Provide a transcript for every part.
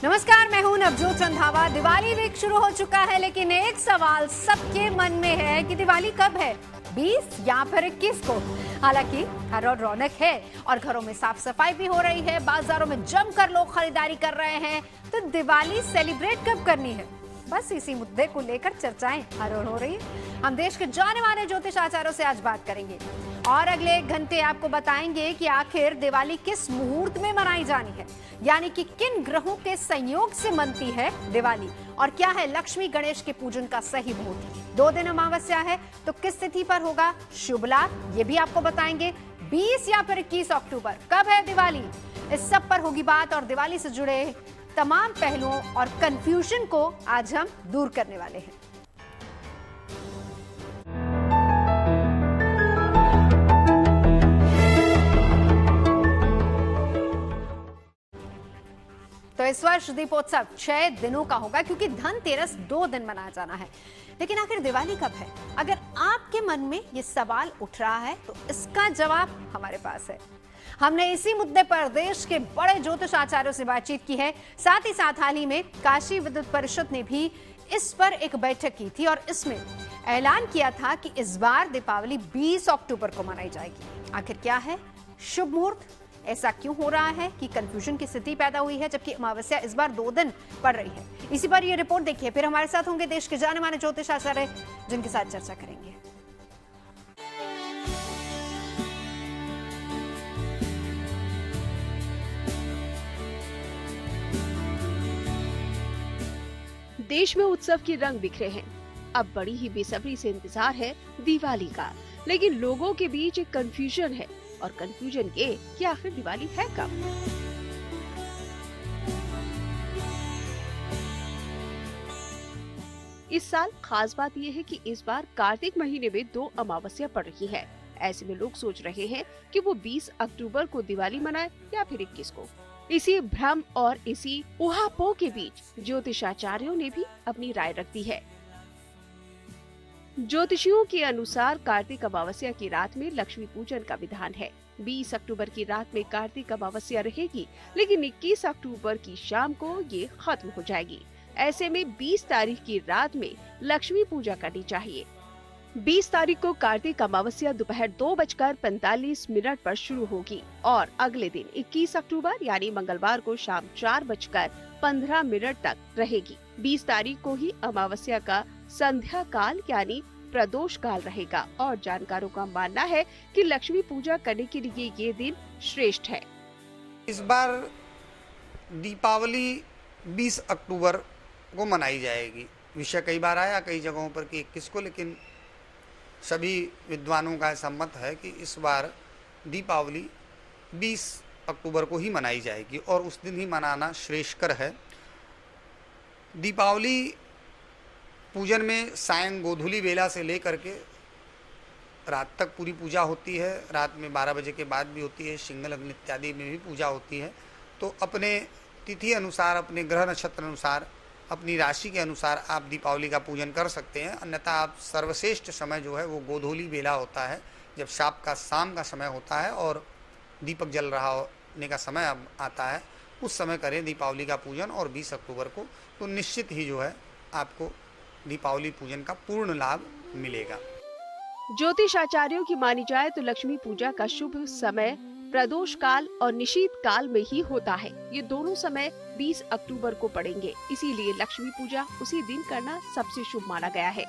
नमस्कार, मैं हूं नवजोत रंधावा। दिवाली वीक शुरू हो चुका है, लेकिन एक सवाल सबके मन में है कि दिवाली कब है, 20 या फिर 21 को। हालांकि हर और रौनक है और घरों में साफ सफाई भी हो रही है, बाजारों में जमकर लोग खरीदारी कर रहे हैं, तो दिवाली सेलिब्रेट कब करनी है, बस इसी मुद्दे को लेकर चर्चाएं हर ओर हो रही है। हम देश के जाने माने ज्योतिष आचार्यों से आज बात करेंगे और अगले 1 घंटे आपको बताएंगे कि आखिर दिवाली किस मुहूर्त में मनाई जानी है, यानी कि किन ग्रहों के संयोग से मनती है दिवाली, और क्या है लक्ष्मी गणेश के पूजन का सही मुहूर्त। 2 दिन अमावस्या है तो किस तिथि पर होगा शुभ लाभ, ये भी आपको बताएंगे। 20 या फिर 21 अक्टूबर कब है दिवाली, इस सब पर होगी बात और दिवाली से जुड़े तमाम पहलुओं और कंफ्यूजन को आज हम दूर करने वाले हैं। तो इस वर्ष दीपोत्सव 6 दिनों का होगा, क्योंकि धनतेरस 2 दिन मनाया जाना है। लेकिन आखिर दिवाली कब है? अगर आपके मन में ये सवाल उठ रहा है तो इसका जवाब हमारे पास है। हमने इसी मुद्दे पर देश के बड़े ज्योतिष आचार्यों से बातचीत की है। साथ ही साथ हाल ही में काशी विद्युत परिषद ने भी इस पर एक बैठक की थी और इसमें ऐलान किया था कि इस बार दीपावली 20 अक्टूबर को मनाई जाएगी। आखिर क्या है शुभ मुहूर्त, ऐसा क्यों हो रहा है कि कंफ्यूजन की स्थिति पैदा हुई है, जबकि अमावस्या इस बार 2 दिन पड़ रही है। इसी पर ये रिपोर्ट देखिए। फिर हमारे साथ होंगे देश के जाने माने ज्योतिष आचार्य, जिनके साथ चर्चा करेंगे। देश में उत्सव के रंग बिखरे हैं। अब बड़ी ही बेसब्री से इंतजार है दिवाली का, लेकिन लोगों के बीच एक कंफ्यूजन है, और कंफ्यूजन ये कि आखिर दिवाली है कब। इस साल खास बात यह है कि इस बार कार्तिक महीने में 2 अमावस्या पड़ रही है। ऐसे में लोग सोच रहे हैं कि वो 20 अक्टूबर को दिवाली मनाए या फिर 21 को। इसी भ्रम और इसी उहापोह के बीच ज्योतिषाचार्यों ने भी अपनी राय रख दी है। ज्योतिषियों के अनुसार कार्तिक अमावस्या की रात में लक्ष्मी पूजन का विधान है। 20 अक्टूबर की रात में कार्तिक अमावस्या रहेगी, लेकिन 21 अक्टूबर की शाम को ये खत्म हो जाएगी। ऐसे में 20 तारीख की रात में लक्ष्मी पूजा करनी चाहिए। 20 तारीख को कार्तिक अमावस्या दोपहर 2:45 पर शुरू होगी और अगले दिन 21 अक्टूबर यानी मंगलवार को शाम 4:15 तक रहेगी। 20 तारीख को ही अमावस्या का संध्या काल यानी प्रदोष काल रहेगा और जानकारों का मानना है कि लक्ष्मी पूजा करने के लिए ये दिन श्रेष्ठ है। इस बार दीपावली 20 अक्टूबर को मनाई जाएगी। विषय कई बार आया कई जगहों पर कि 21 को, लेकिन सभी विद्वानों का सम्मत है कि इस बार दीपावली 20 अक्टूबर को ही मनाई जाएगी और उस दिन ही मनाना श्रेष्ठकर है। दीपावली पूजन में सायं गोधूली बेला से लेकर के रात तक पूरी पूजा होती है। रात में 12 बजे के बाद भी होती है, सिंगल अग्नि इत्यादि में भी पूजा होती है। तो अपने तिथि अनुसार, अपने ग्रह नक्षत्र अनुसार, अपनी राशि के अनुसार आप दीपावली का पूजन कर सकते हैं। अन्यथा आप सर्वश्रेष्ठ समय जो है वो गोधूली बेला होता है, जब शाम का समय होता है और दीपक जल रहा होने का समय अब आता है, उस समय करें दीपावली का पूजन। और 20 अक्टूबर को तो निश्चित ही जो है आपको दीपावली पूजन का पूर्ण लाभ मिलेगा। ज्योतिष आचार्यों की मानी जाए तो लक्ष्मी पूजा का शुभ समय प्रदोष काल और निशीत काल में ही होता है। ये दोनों समय 20 अक्टूबर को पड़ेंगे, इसीलिए लक्ष्मी पूजा उसी दिन करना सबसे शुभ माना गया है।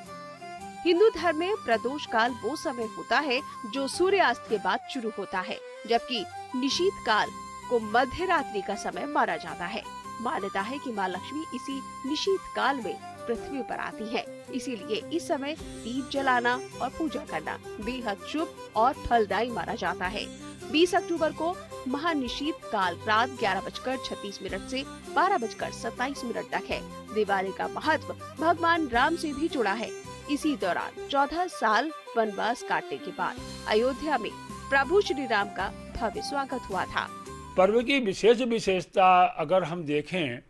हिंदू धर्म में प्रदोष काल वो समय होता है जो सूर्यास्त के बाद शुरू होता है, जबकि निशीत काल को मध्य रात्रि का समय माना जाता है। मान्यता है कि माँ लक्ष्मी इसी निशीत काल में पृथ्वी पर आती है, इसीलिए इस समय दीप जलाना और पूजा करना बेहद शुभ और फलदायी माना जाता है। 20 अक्टूबर को महानिशीत काल रात 11:36 से 12:27 तक है। दिवाली का महत्व भगवान राम से भी जुड़ा है। इसी दौरान 14 साल वनवास काटने के बाद अयोध्या में प्रभु श्री राम का भव्य स्वागत हुआ था। पर्व की विशेषता अगर हम देखें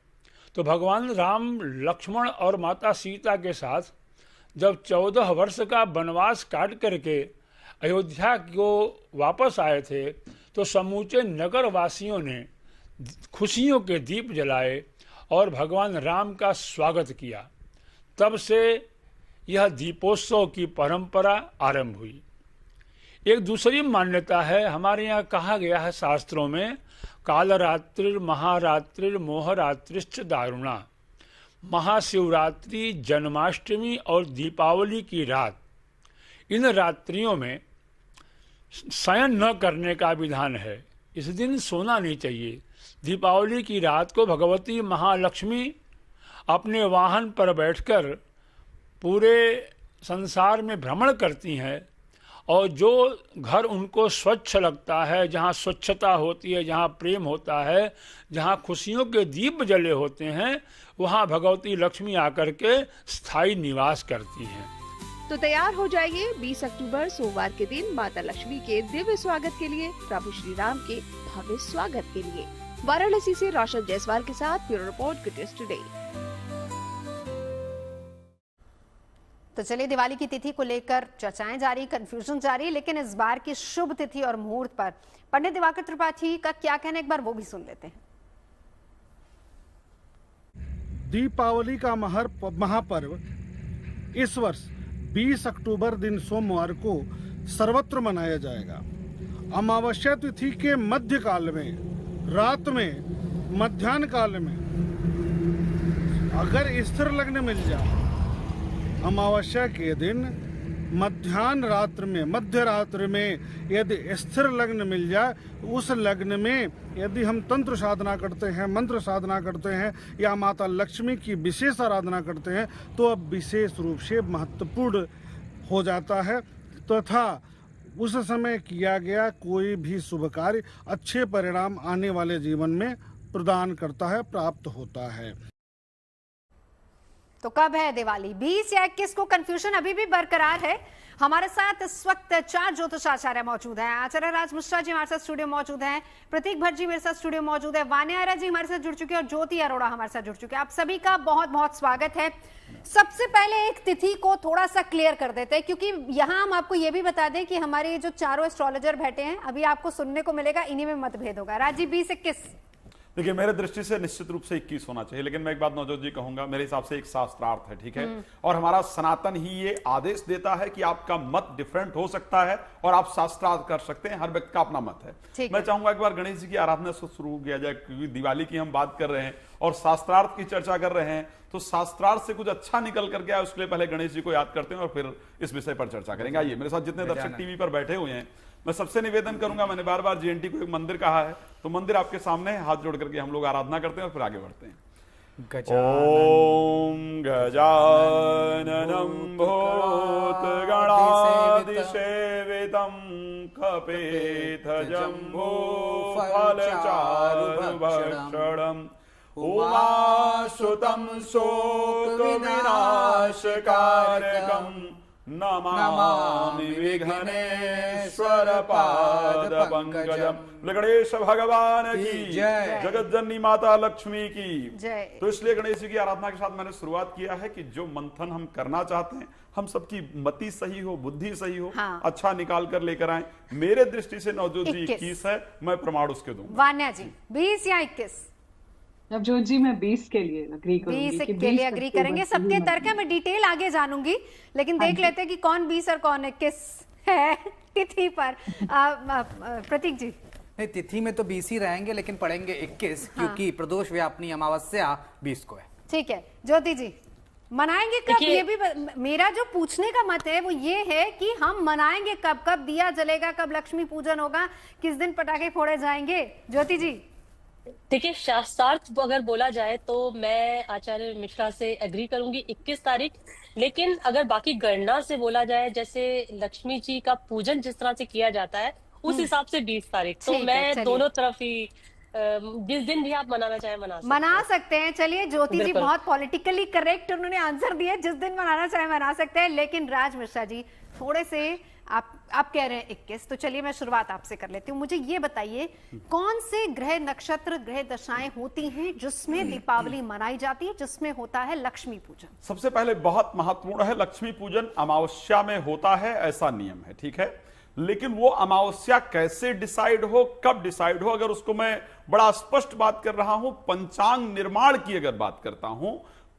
तो भगवान राम लक्ष्मण और माता सीता के साथ जब 14 वर्ष का वनवास काट करके अयोध्या को वापस आए थे तो समूचे नगर वासियों ने खुशियों के दीप जलाए और भगवान राम का स्वागत किया। तब से यह दीपोत्सव की परंपरा आरंभ हुई। एक दूसरी मान्यता है, हमारे यहाँ कहा गया है शास्त्रों में, कालरात्रि महारात्रि मोहरात्रिश्च दारुणा। महाशिवरात्रि, जन्माष्टमी और दीपावली की रात, इन रात्रियों में शयन न करने का विधान है। इस दिन सोना नहीं चाहिए। दीपावली की रात को भगवती महालक्ष्मी अपने वाहन पर बैठकर पूरे संसार में भ्रमण करती हैं और जो घर उनको स्वच्छ लगता है, जहाँ स्वच्छता होती है, जहाँ प्रेम होता है, जहाँ खुशियों के दीप जले होते हैं, वहाँ भगवती लक्ष्मी आकर के स्थायी निवास करती हैं। तो तैयार हो जाइए 20 अक्टूबर सोमवार के दिन माता लक्ष्मी के दिव्य स्वागत के लिए, प्रभु श्री राम के भव्य स्वागत के लिए। वाराणसी से रोशन जायसवाल के साथ bureau report, good news today. तो चलिए, दिवाली की तिथि को लेकर चर्चाएं जारी, कंफ्यूजन जारी, लेकिन इस बार की शुभ तिथि और मुहूर्त पर पंडित दिवाकर त्रिपाठी का क्या कहना, एक बार वो भी सुन लेते हैं। दीपावली का महापर्व इस वर्ष 20 अक्टूबर दिन सोमवार को सर्वत्र मनाया जाएगा। अमावस्या तिथि के मध्य काल में, रात में, मध्याह्न काल में अगर स्थिर लग्न मिल जाए, अमावस्या के दिन मध्याह्न रात्र में, मध्य रात्रि में यदि स्थिर लग्न मिल जाए, उस लग्न में यदि हम तंत्र साधना करते हैं, मंत्र साधना करते हैं या माता लक्ष्मी की विशेष आराधना करते हैं, तो अब विशेष रूप से महत्वपूर्ण हो जाता है तथा उस समय किया गया कोई भी शुभ कार्य अच्छे परिणाम आने वाले जीवन में प्रदान करता है, प्राप्त होता है। तो कब है दिवाली, 20 या 21 को? कंफ्यूजन अभी भी बरकरार है। हमारे साथ इस वक्त 4 ज्योतिषाचार्य मौजूद हैं। आचार्य राज मिश्रा जी हमारे साथ स्टूडियो मौजूद हैं, प्रतीक भट्ट जी मेरे साथ स्टूडियो मौजूद है, वान्या आर्य जी हमारे साथ जुड़ चुके हैं और ज्योति अरोड़ा हमारे साथ जुड़ चुके हैं। आप सभी का बहुत बहुत स्वागत है। सबसे पहले एक तिथि को थोड़ा सा क्लियर कर देते हैं, क्योंकि यहाँ हम आपको ये भी बता दें कि हमारे जो चारों एस्ट्रोलॉजर बैठे हैं, अभी आपको सुनने को मिलेगा, इन्हीं में मतभेद होगा। राजीव, 20-21? देखिए, मेरे दृष्टि से निश्चित रूप से 21 होना चाहिए, लेकिन मैं एक बात नवजोत जी कहूंगा, मेरे हिसाब से एक शास्त्रार्थ है, ठीक है, और हमारा सनातन ही ये आदेश देता है कि आपका मत डिफरेंट हो सकता है और आप शास्त्रार्थ कर सकते हैं, हर व्यक्ति का अपना मत है। मैं चाहूंगा एक बार गणेश जी की आराधना से शुरू किया जाए, क्योंकि दिवाली की हम बात कर रहे हैं और शास्त्रार्थ की चर्चा कर रहे हैं, तो शास्त्रार्थ से कुछ अच्छा निकल करके आए, उसके लिए पहले गणेश जी को याद करते हैं और फिर इस विषय पर चर्चा करेंगे। आइए, मेरे साथ जितने दर्शक टीवी पर बैठे हुए हैं, मैं सबसे निवेदन करूंगा, मैंने बार बार जीएनटी को एक मंदिर कहा है, तो मंदिर आपके सामने है, हाथ जोड़ करके हम लोग आराधना करते हैं और फिर आगे बढ़ते हैं। ओम गजाननं भूतगणाधिसेवितं कपित्थजम्बो फलचारुभक्षणम् उमासुतं शोकविनाशकारकम् नमामि विघ्नेश्वर पाद पंकजम। गणेश भगवान की जय, जगत जननी माता लक्ष्मी की जय। तो इसलिए गणेश जी की आराधना के साथ मैंने शुरुआत किया है कि जो मंथन हम करना चाहते हैं, हम सबकी मति सही हो, बुद्धि सही हो, हाँ। अच्छा निकाल कर लेकर आए। मेरे दृष्टि से नवजोत जी 21 है, मैं प्रमाण उसके दूंगा। वान्या जी, 20 या 21? नवजोत जी, मैं 20 के लिए अग्री करूंगी। 20 के लिए अग्री करेंगे। सबके तर्क है, मैं डिटेल आगे जानूंगी, लेकिन देख लेते हैं कि कौन 20 और कौन 21 है तिथि पर। प्रतीक जी? नहीं, तिथि में तो 20 ही रहेंगे, लेकिन पढ़ेंगे 21, क्योंकि प्रदोष व्यापनी अमावस्या 20 को है। ठीक है। ज्योति जी, मनाएंगे कब? ये भी मेरा जो पूछने का मत है वो ये है कि हम मनाएंगे कब, कब दिया जलेगा, कब लक्ष्मी पूजन होगा, किस दिन पटाखे फोड़े जाएंगे? ज्योति जी? देखिए, शास्त्रार्थ अगर बोला जाए तो मैं आचार्य मिश्रा से एग्री करूंगी 21 तारीख, लेकिन अगर बाकी गणना से बोला जाए, जैसे लक्ष्मी जी का पूजन जिस तरह से किया जाता है उस हिसाब से 20 तारीख। तो मैं दोनों तरफ ही, जिस दिन भी आप मनाना चाहे मना सकते हैं। चलिए, ज्योति जी बहुत पॉलिटिकली करेक्ट उन्होंने आंसर दिया, जिस दिन मनाना चाहे मना सकते हैं। लेकिन राज मिश्रा जी, थोड़े से आप कह रहे हैं 21, तो चलिए मैं शुरुआत आपसे कर लेती हूँ। मुझे ये बताइए, कौन से ग्रह नक्षत्र, ग्रह दशाएं होती हैं जिसमें दीपावली मनाई जाती है, जिसमें होता है लक्ष्मी पूजन? सबसे पहले बहुत महत्वपूर्ण है, लक्ष्मी पूजन अमावस्या में होता है, ऐसा नियम है, ठीक है। लेकिन वो अमावस्या कैसे डिसाइड हो, कब डिसाइड हो, अगर उसको मैं बड़ा स्पष्ट बात कर रहा हूं, पंचांग निर्माण की अगर बात करता हूं,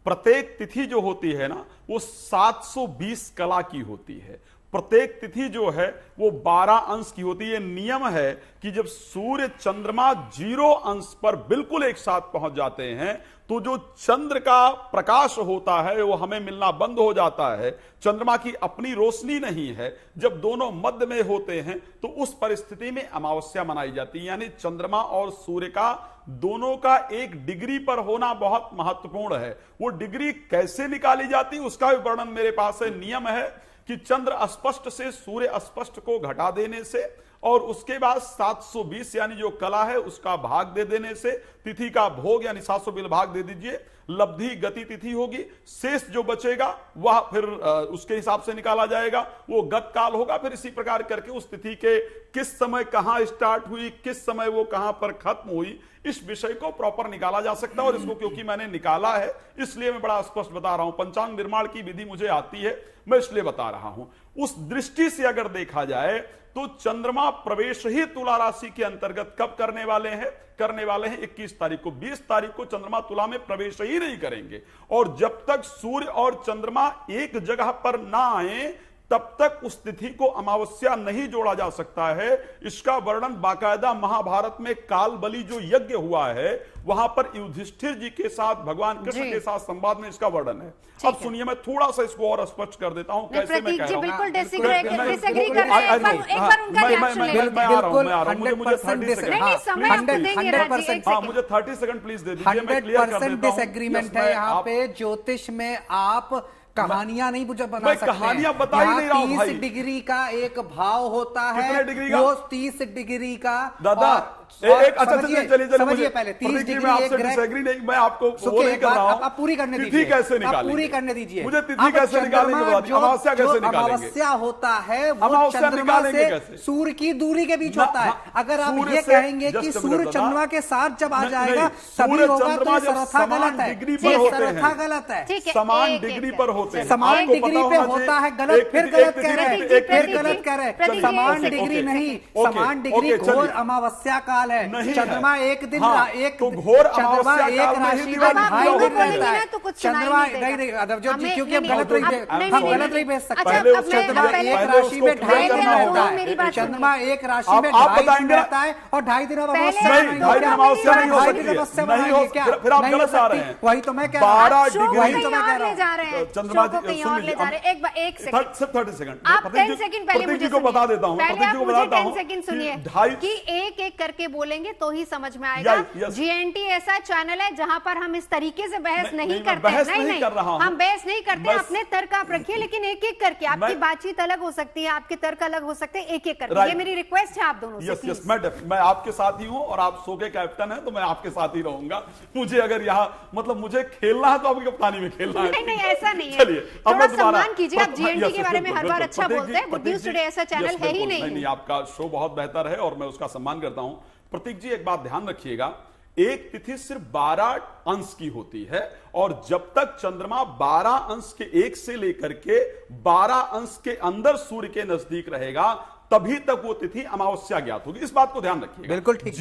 प्रत्येक तिथि जो होती है ना वो 720 कला की होती है। प्रत्येक तिथि जो है वो 12 अंश की होती है। नियम है कि जब सूर्य चंद्रमा 0 अंश पर बिल्कुल एक साथ पहुंच जाते हैं तो जो चंद्र का प्रकाश होता है वो हमें मिलना बंद हो जाता है, चंद्रमा की अपनी रोशनी नहीं है। जब दोनों मध्य में होते हैं तो उस परिस्थिति में अमावस्या मनाई जाती है। यानी चंद्रमा और सूर्य का दोनों का एक डिग्री पर होना बहुत महत्वपूर्ण है। वो डिग्री कैसे निकाली जाती है उसका भी वर्णन मेरे पास है। नियम है कि चंद्र अस्पष्ट से सूर्य अस्पष्ट को घटा देने से और उसके बाद 720 यानी जो कला है उसका भाग दे देने से, तिथि का भोग यानी 720 भाग दे दीजिए, लब्धि गति तिथि होगी, शेष जो बचेगा वह फिर उसके हिसाब से निकाला जाएगा, वो गत काल होगा। फिर इसी प्रकार करके उस तिथि के किस समय कहां स्टार्ट हुई, किस समय वो कहां पर खत्म हुई, इस विषय को प्रॉपर निकाला जा सकता है। और इसको क्योंकि मैंने निकाला है इसलिए मैं बड़ा स्पष्ट बता रहा हूं। पंचांग निर्माण की विधि मुझे आती है, मैं इसलिए बता रहा हूं। उस दृष्टि से अगर देखा जाए तो चंद्रमा प्रवेश ही तुला राशि के अंतर्गत कब करने वाले हैं? 21 तारीख को। 20 तारीख को चंद्रमा तुला में प्रवेश ही नहीं करेंगे। और जब तक सूर्य और चंद्रमा एक जगह पर ना आए तब तक उस तिथि को अमावस्या नहीं जोड़ा जा सकता है। इसका वर्णन बाकायदा महाभारत में काल बलि जो यज्ञ हुआ है वहां पर युधिष्ठिर जी के साथ भगवान कृष्ण के साथ संवाद में इसका वर्णन है। अब सुनिए, मैं थोड़ा सा इसको और स्पष्ट कर देता हूं कैसे मैं कह रहा हूं। बिल्कुल डिसएग्री कर रहे हैं। एक बार उनका रिएक्शन लेंगे। मैं आ रहा हूं, मुझे 30 सेकंड, नहीं समय आपको देंगे राजी, एक मुझे 30 सेकंड प्लीज दे दीजिए, मैं क्लियर कर देता हूं। डिसएग्रीमेंट है यहाँ पे। ज्योतिष में आप कहानियां नहीं बना सकते। कहानियां बता ही नहीं रहा हूं भाई। 30 डिग्री का एक भाव होता है। कितने डिग्री का? वो 30 डिग्री का। दादा अच्छा समझिए पहले 30 डिग्री आपसे डिसएग्री नहीं, मैं आपको वो नहीं कर रहा हूं। आप पूरी करने दीजिए। तिथि कैसे निकालेंगे? पूरी करने दीजिए। मुझे तिथि कैसे निकालेंगे? अमावस्या कैसे निकालेंगे? अमावस्या होता है वो चंद्रमा से सूर्य की दूरी के बीच होता है। अगर आप ये कहेंगे कि सूर्य चंद्रमा के साथ जब आ जाएगा तभी होगा तो सर्वथा गलत है। सर्वथा गलत है। समान डिग्री पर होते हैं। समान डिग्री पे होता है गलत, फिर गलत कह रहे हैं, फिर गलत कह रहे हैं। समान डिग्री नहीं, समान डिग्री घोर अमावस्या काल है। चंद्रमा एक दिन एक तो घोर चंद्रमा अमावस्या एक काल में राशि ही में दिवाली 2.5 दिन बोलेंगे रहता ना है। तो कुछ चंद्रमा सुनाई नहीं देगा। अदब जी हमें- क्योंकि हम नहीं, गलत नहीं नहीं, हम नहीं, गलत नहीं भेज सकते। अच्छा, पहले अब उसको मैं- चंद्रमा एक पहले राशि में उसको 2.5 क्लियर दिन करना होता होगा। मेरी है। बात चंद्रमा एक राशि में आप 2.5 दिन बताएंगे रहता है और 2.5 दिन पहले अमावस्या नहीं, नहीं 2.5 दिन अमावस्या नहीं हो ढाई सकती दिन है। अमावस्या नहीं हो बनाएंगे क्या? फिर आप नहीं हो गलत आ रहे सकती। हैं। वही तो मैं कह रहा हूं। 12 शो डिग्री को वही तो कहीं मैं कह और रहा ले जा रहे हैं। चंद्रमा शो को कहीं सुन और ले लीजिए, जा रहे हैं। एक सेकंड, सिर्फ 30 सेकंड आप 10 सेकंड पहले मुझे को बता देता हूं। पहले आप मुझे 10 सेकंड सुनिए ढाई कि एक एक करके बोलेंगे तो ही समझ में आएगा। जीएनटी ऐसा चैनल है जहां पर हम इस तरीके से बहस नहीं करते। बहस नहीं कर रहा हूं। हम बहस नहीं करते, अपने तर्क आप रखिए, लेकिन एक एक करके। आपकी बातचीत अलग हो सकती है, आपके तर्क अलग हो सकते हैं, एक एक करके। ये मेरी रिक्वेस्ट है आप दोनों से। यस मैं आपके साथ ही हूं और आप शो के कैप्टन हैं तो मैं आपके साथ ही रहूंगा। मुझे अगर यहाँ मतलब मुझे खेलना है तो आपकी कप्तानी में खेलना है। नहीं ऐसा नहीं है। चलिए थोड़ा सम्मान कीजिए। आप जीएनटी के बारे में हर बार अच्छा बोलते हैं। गुड न्यूज टुडे ऐसा चैनल है ही नहीं। आपका शो बहुत बेहतर है और मैं उसका सम्मान करता हूं। प्रतीक जी एक बात ध्यान रखिएगा, एक तिथि सिर्फ 12 अंश की होती है और जब तक चंद्रमा 12 अंश के एक से लेकर के 12 अंश के अंदर सूर्य के नजदीक रहेगा तभी तक वो तिथि अमावस्या ज्ञात होगी। इस बात को ध्यान रखिएगा। बिल्कुल ठीक।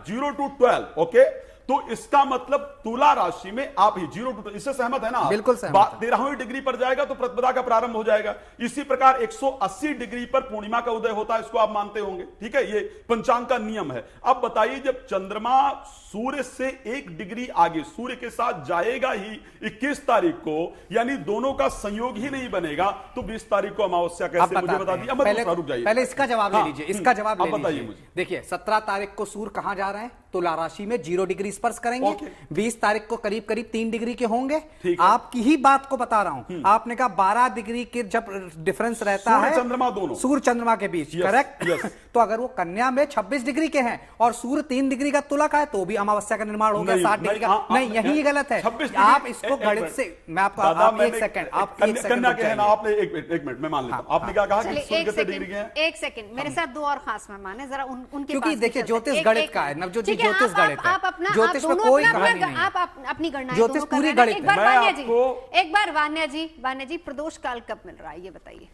0 to 12 ओके। तो इसका मतलब तुला राशि में आप ही 0 to 12 इससे सहमत है ना? बिल्कुल सहमत। 13वीं डिग्री पर जाएगा तो प्रतिपदा का प्रारंभ हो जाएगा। इसी प्रकार 180 डिग्री पर पूर्णिमा का उदय होता है, इसको आप मानते होंगे, ठीक है? ये पंचांग का नियम है। अब बताइए जब चंद्रमा सूर्य से 1 डिग्री आगे सूर्य के साथ जाएगा ही 21 तारीख को, यानी दोनों का संयोग ही नहीं बनेगा, तो 20 तारीख को अमावस्या कैसे? मुझे बता दीजिए। पहले इसका जवाब ले लीजिए। इसका जवाब ले बताइए लीजिए। मुझे। देखिए 17 तारीख को सूर्य कहां जा रहे हैं? तुला राशि में 0 डिग्री स्पर्श करेंगे। 20 तारीख को करीब करीब 3 डिग्री के होंगे। आपकी ही बात को बता रहा हूं। आपने कहा 12 डिग्री के जब डिफरेंस रहता है चंद्रमा दोनों सूर्य चंद्रमा के बीच, करेक्ट? तो अगर वो कन्या में 26 डिग्री के हैं और सूर्य 3 डिग्री का तुला का है तो भी अमावस्या का निर्माण हो गया 60 डिग्री का। नहीं, यही गलत है। आप इसको गणित से मैं आपको एक सेकंड आपने एक मिनट मैं मान लेता हूं। आपने क्या कहा कि सूर्य कितने डिग्री के हैं? एक सेकंड, मेरे साथ 2 और खास मेहमान है, जरा उनके क्योंकि देखिए ज्योतिष गणित का है। नवजोत जी ज्योतिष गणित है। अपना ज्योतिष में कोई कहानी नहीं। आप अपनी गणना ज्योतिष पूरी गणित है। एक बार वान्या जी प्रदोष काल कब मिल रहा है ये बताइए।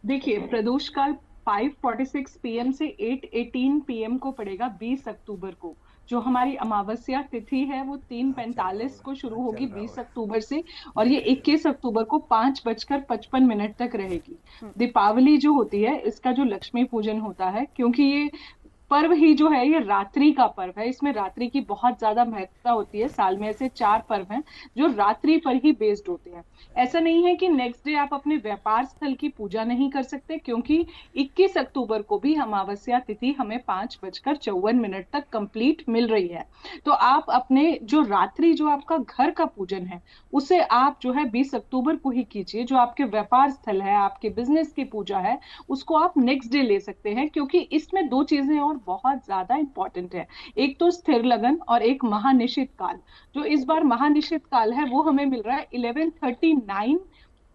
देखिए, प्रदोष काल 5:46 PM से 8:18 PM को पड़ेगा 20 अक्टूबर को। जो हमारी अमावस्या तिथि है वो 3:45 को शुरू होगी 20 अक्टूबर से, और ये 21 अक्टूबर को 5:55 तक रहेगी। दीपावली जो होती है इसका जो लक्ष्मी पूजन होता है, क्योंकि ये पर्व ही जो है ये रात्रि का पर्व है, इसमें रात्रि की बहुत ज्यादा महत्वता होती है। साल में ऐसे 4 पर्व हैं जो रात्रि पर ही बेस्ड होते हैं। ऐसा नहीं है कि नेक्स्ट डे आप अपने व्यापार स्थल की पूजा नहीं कर सकते, क्योंकि 21 अक्टूबर को भी अमावस्या तिथि हमें 5:54 तक कंप्लीट मिल रही है। तो आप अपने जो रात्रि जो आपका घर का पूजन है उसे आप जो है 20 अक्टूबर को ही कीजिए। जो आपके व्यापार स्थल है, आपके बिजनेस की पूजा है, उसको आप नेक्स्ट डे ले सकते हैं, क्योंकि इसमें 2 चीजें और बहुत ज्यादा इंपॉर्टेंट है। एक तो स्थिर लगन और एक महानिशित काल। जो इस बार महानिशित काल है वो हमें मिल रहा है 11:39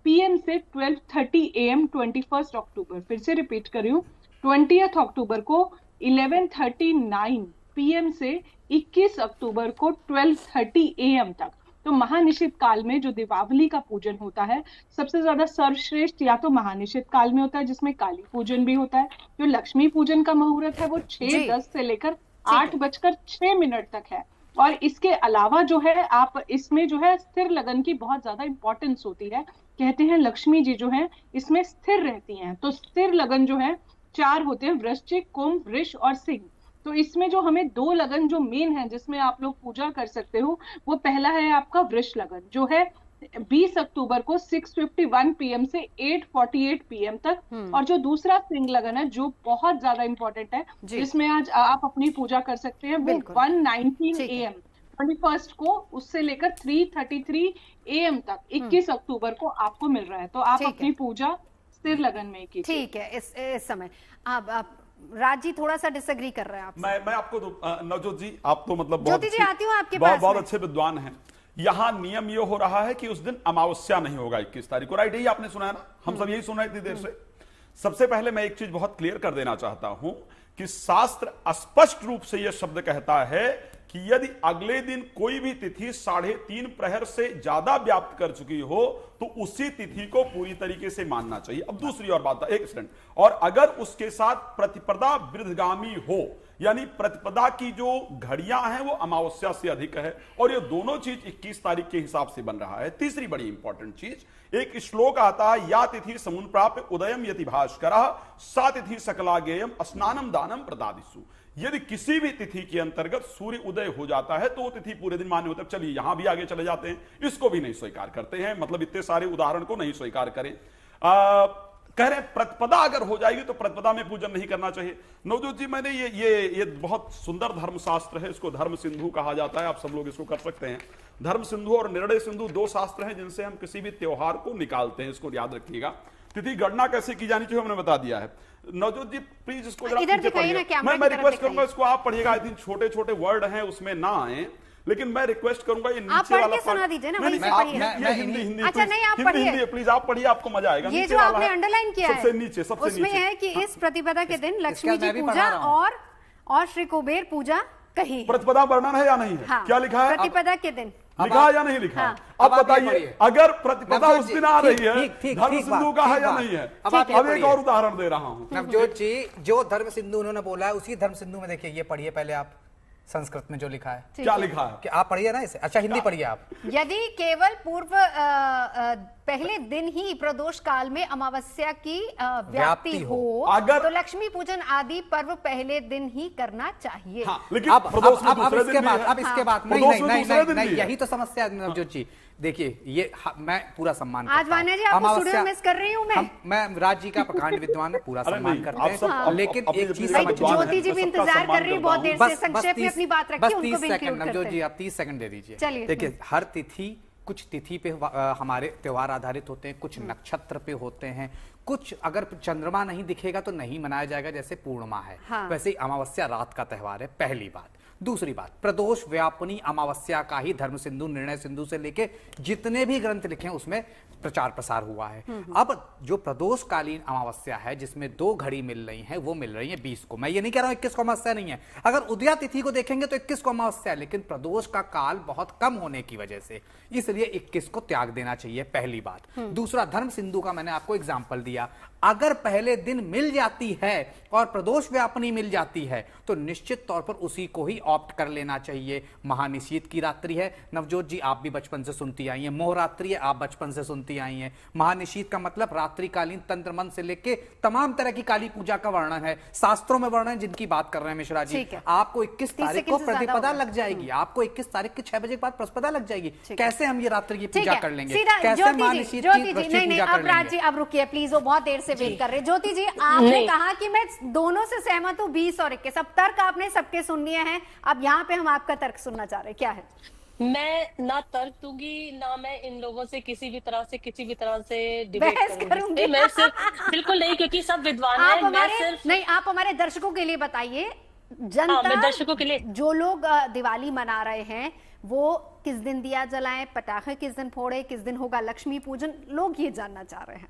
PM से 12:30 AM 21 अक्टूबर। फिर से रिपीट कर रही हूँ, 20 अक्टूबर को 11:39 PM से 21 अक्टूबर को 12:30 AM तक। तो महानिशित काल में जो दीपावली का पूजन होता है सबसे ज्यादा सर्वश्रेष्ठ या तो महानिशित काल में होता है, जिसमें काली पूजन भी होता है। जो लक्ष्मी पूजन का मुहूर्त है वो 6:10 से लेकर 8:06 तक है। और इसके अलावा जो है आप इसमें जो है स्थिर लगन की बहुत ज्यादा इंपॉर्टेंस होती है। कहते हैं लक्ष्मी जी जो है इसमें स्थिर रहती हैं, तो स्थिर लगन जो है 4 होते हैं, वृश्चिक, कुंभ, वृष और सिंह। तो इसमें जो हमें 2 लगन जो मेन है जिसमें आप लोग पूजा कर सकते हो, वो पहला है आपका वृष लगन, जो है 20 अक्टूबर को 6:51 PM से 8:48 PM तक। और जो दूसरा सिंह लगन है जो बहुत ज्यादा इंपॉर्टेंट है, जिसमें आज आप अपनी पूजा कर सकते हैं, वो 1:19 AM 21 को उससे लेकर 3:33 AM तक 21 अक्टूबर को आपको मिल रहा है। तो आप अपनी पूजा स्थिर लगन में कीजिए। ठीक है। इस समय आप राज जी थोड़ा सा डिसएग्री कर रहे हैं आपसे। मैं आपको नवजोत जी, आप तो मतलब ज्योति जी आती हूँ आपके पास, बहुत अच्छे विद्वान हैं। यहाँ नियम ये हो रहा है कि उस दिन अमावस्या नहीं होगा 21 तारीख को, राइट? यही आपने सुना है ना? हम सब यही सुन रहे इतनी देर से। सबसे पहले मैं एक चीज बहुत क्लियर कर देना चाहता हूं कि शास्त्र स्पष्ट रूप से यह शब्द कहता है कि यदि अगले दिन कोई भी तिथि 3:30 प्रहर से ज्यादा व्याप्त कर चुकी हो तो उसी तिथि को पूरी तरीके से मानना चाहिए। अब दूसरी और बात, एक सेकंड, और अगर उसके साथ प्रतिपदा वृद्धगामी हो, यानी प्रतिपदा की जो घड़ियां हैं वो अमावस्या से अधिक है, और ये दोनों चीज 21 तारीख के हिसाब से बन रहा है। तीसरी बड़ी इंपॉर्टेंट चीज, एक श्लोक आता है, या तिथि समुन प्राप्य उदयम यति भास्करः सा तिथि सकलागेयम स्नानम दानम प्रदादिषु। यदि किसी भी तिथि के अंतर्गत सूर्य उदय हो जाता है तो वो तिथि पूरे दिन मान्य होता है। चलिए यहां भी आगे चले जाते हैं, इसको भी नहीं स्वीकार करते हैं, मतलब इतने सारे उदाहरण को नहीं स्वीकार करें। कह रहे हैं प्रतिपदा अगर हो जाएगी तो प्रतिपदा में पूजन नहीं करना चाहिए। नवजोत जी, मैंने ये बहुत सुंदर धर्मशास्त्र है, इसको धर्म सिंधु कहा जाता है, आप सब लोग इसको कर सकते हैं। धर्म सिंधु और निर्णय सिंधु 2 शास्त्र हैं जिनसे हम किसी भी त्योहार को निकालते हैं, इसको याद रखिएगा। तिथि गणना कैसे की जानी चाहिए हमने बता दिया है। नवजोत जी प्लीज इसको जरा पीछे पढ़िए, मैं रिक्वेस्ट करूंगा इसको आप पढ़िएगा। आई थिंक छोटे छोटे वर्ड हैं उसमें ना आए, लेकिन मैं रिक्वेस्ट करूंगा ये नीचे वाला सुना दीजिए ना, हिंदी अच्छा नहीं आप पढ़िए, प्लीज आप पढ़िए, आपको मजा आएगा। ये जो आपने अंडरलाइन किया है सबसे नीचे उसमें है कि इस प्रतिपदा के दिन लक्ष्मी जी पूजा और श्री कुबेर पूजा कहीं प्रतिपदा वर्णन है या नहीं है? हाँ, क्या लिखा है प्रतिपदा के दिन लिखा है या नहीं लिखा? हाँ, अब बताइए, अगर प्रतिपदा उस दिन आ रही है, धर्म सिंधु का है या नहीं है? अब एक और उदाहरण दे रहा हूं। नवजोत जी, जो धर्म सिंधु उन्होंने बोला है उसी धर्म सिंधु में देखिए, ये पढ़िए पहले आप संस्कृत में जो लिखा है। क्या लिखा है? कि आप पढ़िए ना इसे। अच्छा हिंदी पढ़िए आप। यदि केवल पूर्व पहले दिन ही प्रदोष काल में अमावस्या की व्याप्ति हो अगर तो लक्ष्मी पूजन आदि पर्व पहले दिन ही करना चाहिए। हाँ, लेकिन अब इसके बाद नहीं, यही तो समस्या है नवजोत जी। देखिए ये मैं पूरा सम्मान आज वान्या जी आपको स्टूडियो मिस कर रही हूँ मैं राज जी का प्रकांड विद्वान है, पूरा सम्मान करते हैं, लेकिन एक चीज ज्योति जी भी इंतजार कर रही है बहुत देर से, संक्षेप में अपनी बात रखिए, उनको भी इंक्लूड करते हैं। नवजोत जी आप 30 सेकंड दे दीजिए। चलिए, देखिए हर तिथि, कुछ तिथि पे हमारे त्योहार आधारित होते हैं, कुछ नक्षत्र पे होते हैं, कुछ अगर चंद्रमा नहीं दिखेगा तो नहीं मनाया जाएगा, जैसे पूर्णिमा है। हाँ। वैसे ही अमावस्या रात का त्योहार है, पहली बात। दूसरी बात, प्रदोष व्यापनी अमावस्या का ही धर्म सिंधु, निर्णय सिंधु से लेके जितने भी ग्रंथ लिखे हैं उसमें प्रचार प्रसार हुआ है। अब जो प्रदोष कालीन अमावस्या है जिसमें 2 घड़ी मिल रही हैं, वो मिल रही है 20 को। मैं ये नहीं कह रहा हूं 21 को अमावस्या नहीं है, अगर उदया तिथि को देखेंगे तो 21 को अमावस्या है, लेकिन प्रदोष का काल बहुत कम होने की वजह से इसलिए 21 को त्याग देना चाहिए, पहली बात। दूसरा, धर्म सिंधु का मैंने आपको एग्जाम्पल दिया, अगर पहले दिन मिल जाती है और प्रदोष व्यापनी मिल जाती है तो निश्चित तौर पर उसी को ही ऑप्ट कर लेना चाहिए। महानिशीत की रात्रि है, नवजोत जी आप भी बचपन से सुनती आई हैं, मोहरात्रि है आप बचपन से सुनती आई हैं। महानिशीत का मतलब रात्रिकालीन तंत्र मंत्र से लेके तमाम तरह की काली पूजा का वर्णन है, शास्त्रों में वर्णन जिनकी बात कर रहे हैं मिश्रा जी। आपको 21 तारीख को प्रतिपदा लग जाएगी, आपको 21 तारीख के 6 बजे के बाद प्रतिपदा लग जाएगी। कैसे हम ये रात्रि की पूजा कर लेंगे, कैसे महानिशीत की पूजा कर लेंगे? अब रुकिए प्लीज, वो बहुत देर से वेट कर रहे। ज्योति जी आपने कहा कि मैं दोनों से सहमत हूँ 20 और 21, अब तर्क आपने सबके सुन लिए हैं, अब यहाँ पे हम आपका तर्क सुनना चाह रहे हैं, क्या है? मैं ना तर्क दूंगी ना मैं इन लोगों से किसी भी तरह से डिबेट करूंगी। मैं सिर्फ बिल्कुल नहीं, क्योंकि सब विद्वान हैं। मैं सिर्फ नहीं, आप हमारे दर्शकों के लिए बताइए, जनता मैं दर्शकों के लिए, जो लोग दिवाली मना रहे हैं वो किस दिन दिया जलाएं, पटाखे किस दिन फोड़े, किस दिन होगा लक्ष्मी पूजन, लोग ये जानना चाह रहे हैं।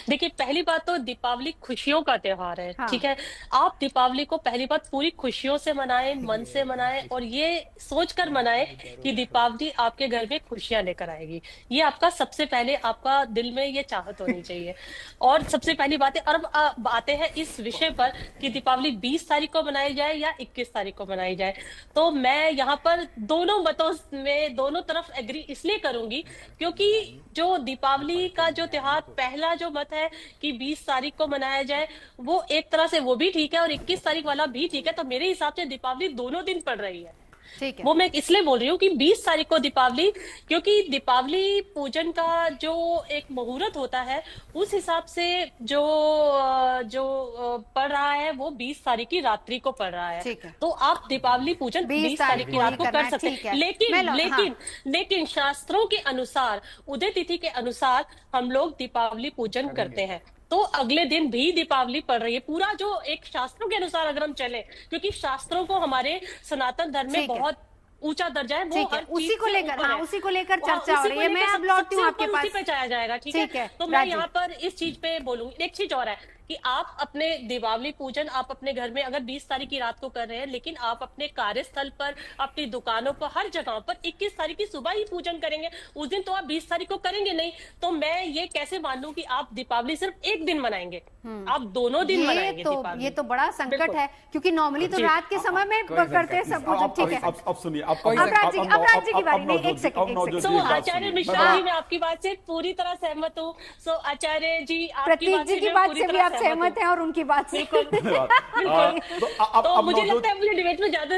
देखिए पहली बात तो दीपावली खुशियों का त्योहार है। हाँ। ठीक है, आप दीपावली को पहली बात पूरी खुशियों से मनाएं, मन से मनाएं और ये सोचकर मनाएं कि दीपावली आपके घर में खुशियां लेकर आएगी। ये आपका सबसे पहले आपका दिल में ये चाहत होनी चाहिए। और सबसे पहली बात है, अब आते हैं इस विषय पर कि दीपावली 20 तारीख को मनाई जाए या 21 तारीख को मनाई जाए, तो मैं यहाँ पर दोनों मतों में दोनों तरफ एग्री इसलिए करूंगी क्योंकि जो दीपावली का जो त्योहार पहला जो मत है कि 20 तारीख को मनाया जाए, वो एक तरह से वो भी ठीक है और 21 तारीख वाला भी ठीक है। तो मेरे हिसाब से दीपावली दोनों दिन पड़ रही है। ठीक है, वो मैं इसलिए बोल रही हूँ कि 20 तारीख को दीपावली, क्योंकि दीपावली पूजन का जो एक मुहूर्त होता है उस हिसाब से जो पड़ रहा है वो 20 तारीख की रात्रि को पड़ रहा है। तो आप दीपावली पूजन 20 तारीख की रात को कर सकते हैं। लेकिन शास्त्रों के अनुसार, उदय तिथि के अनुसार हम लोग दीपावली पूजन करते हैं, तो अगले दिन भी दीपावली पड़ रही है। पूरा जो एक शास्त्रों के अनुसार अगर हम चले, क्योंकि शास्त्रों को हमारे सनातन धर्म में बहुत ऊंचा दर्जा है, वो उसी को लेकर चर्चा हो रही है। मैं अब लौटती हूँ आपके पास, उसी पे जाया जाएगा। ठीक है, तो मैं यहाँ पर इस चीज पे बोलूंगी। एक चीज और है कि आप अपने दीपावली पूजन आप अपने घर में अगर 20 तारीख की रात को कर रहे हैं, लेकिन आप अपने कार्यस्थल पर, अपनी दुकानों पर, हर जगह पर 21 तारीख की सुबह ही पूजन करेंगे, उस दिन तो आप 20 तारीख को करेंगे नहीं। तो मैं ये कैसे मान लूं कि आप दीपावली सिर्फ एक दिन मनाएंगे, आप दोनों दिन मनाएंगे दीपावली? ये तो बड़ा संकट है, क्योंकि नॉर्मली तो रात के समय में करते हैं सब कुछ। ठीक है, अब सुनिए, अब जी की बारी नहीं, एक सेकंड। आचार्य मिश्रा जी, मैं आपकी बात से पूरी तरह सहमत हूँ। सो आचार्य जी, प्रतीक जी की बात से भी आप सहमत हैं और उनकी बात से तो मुझे लगता है मुझे डिबेट में ज्यादा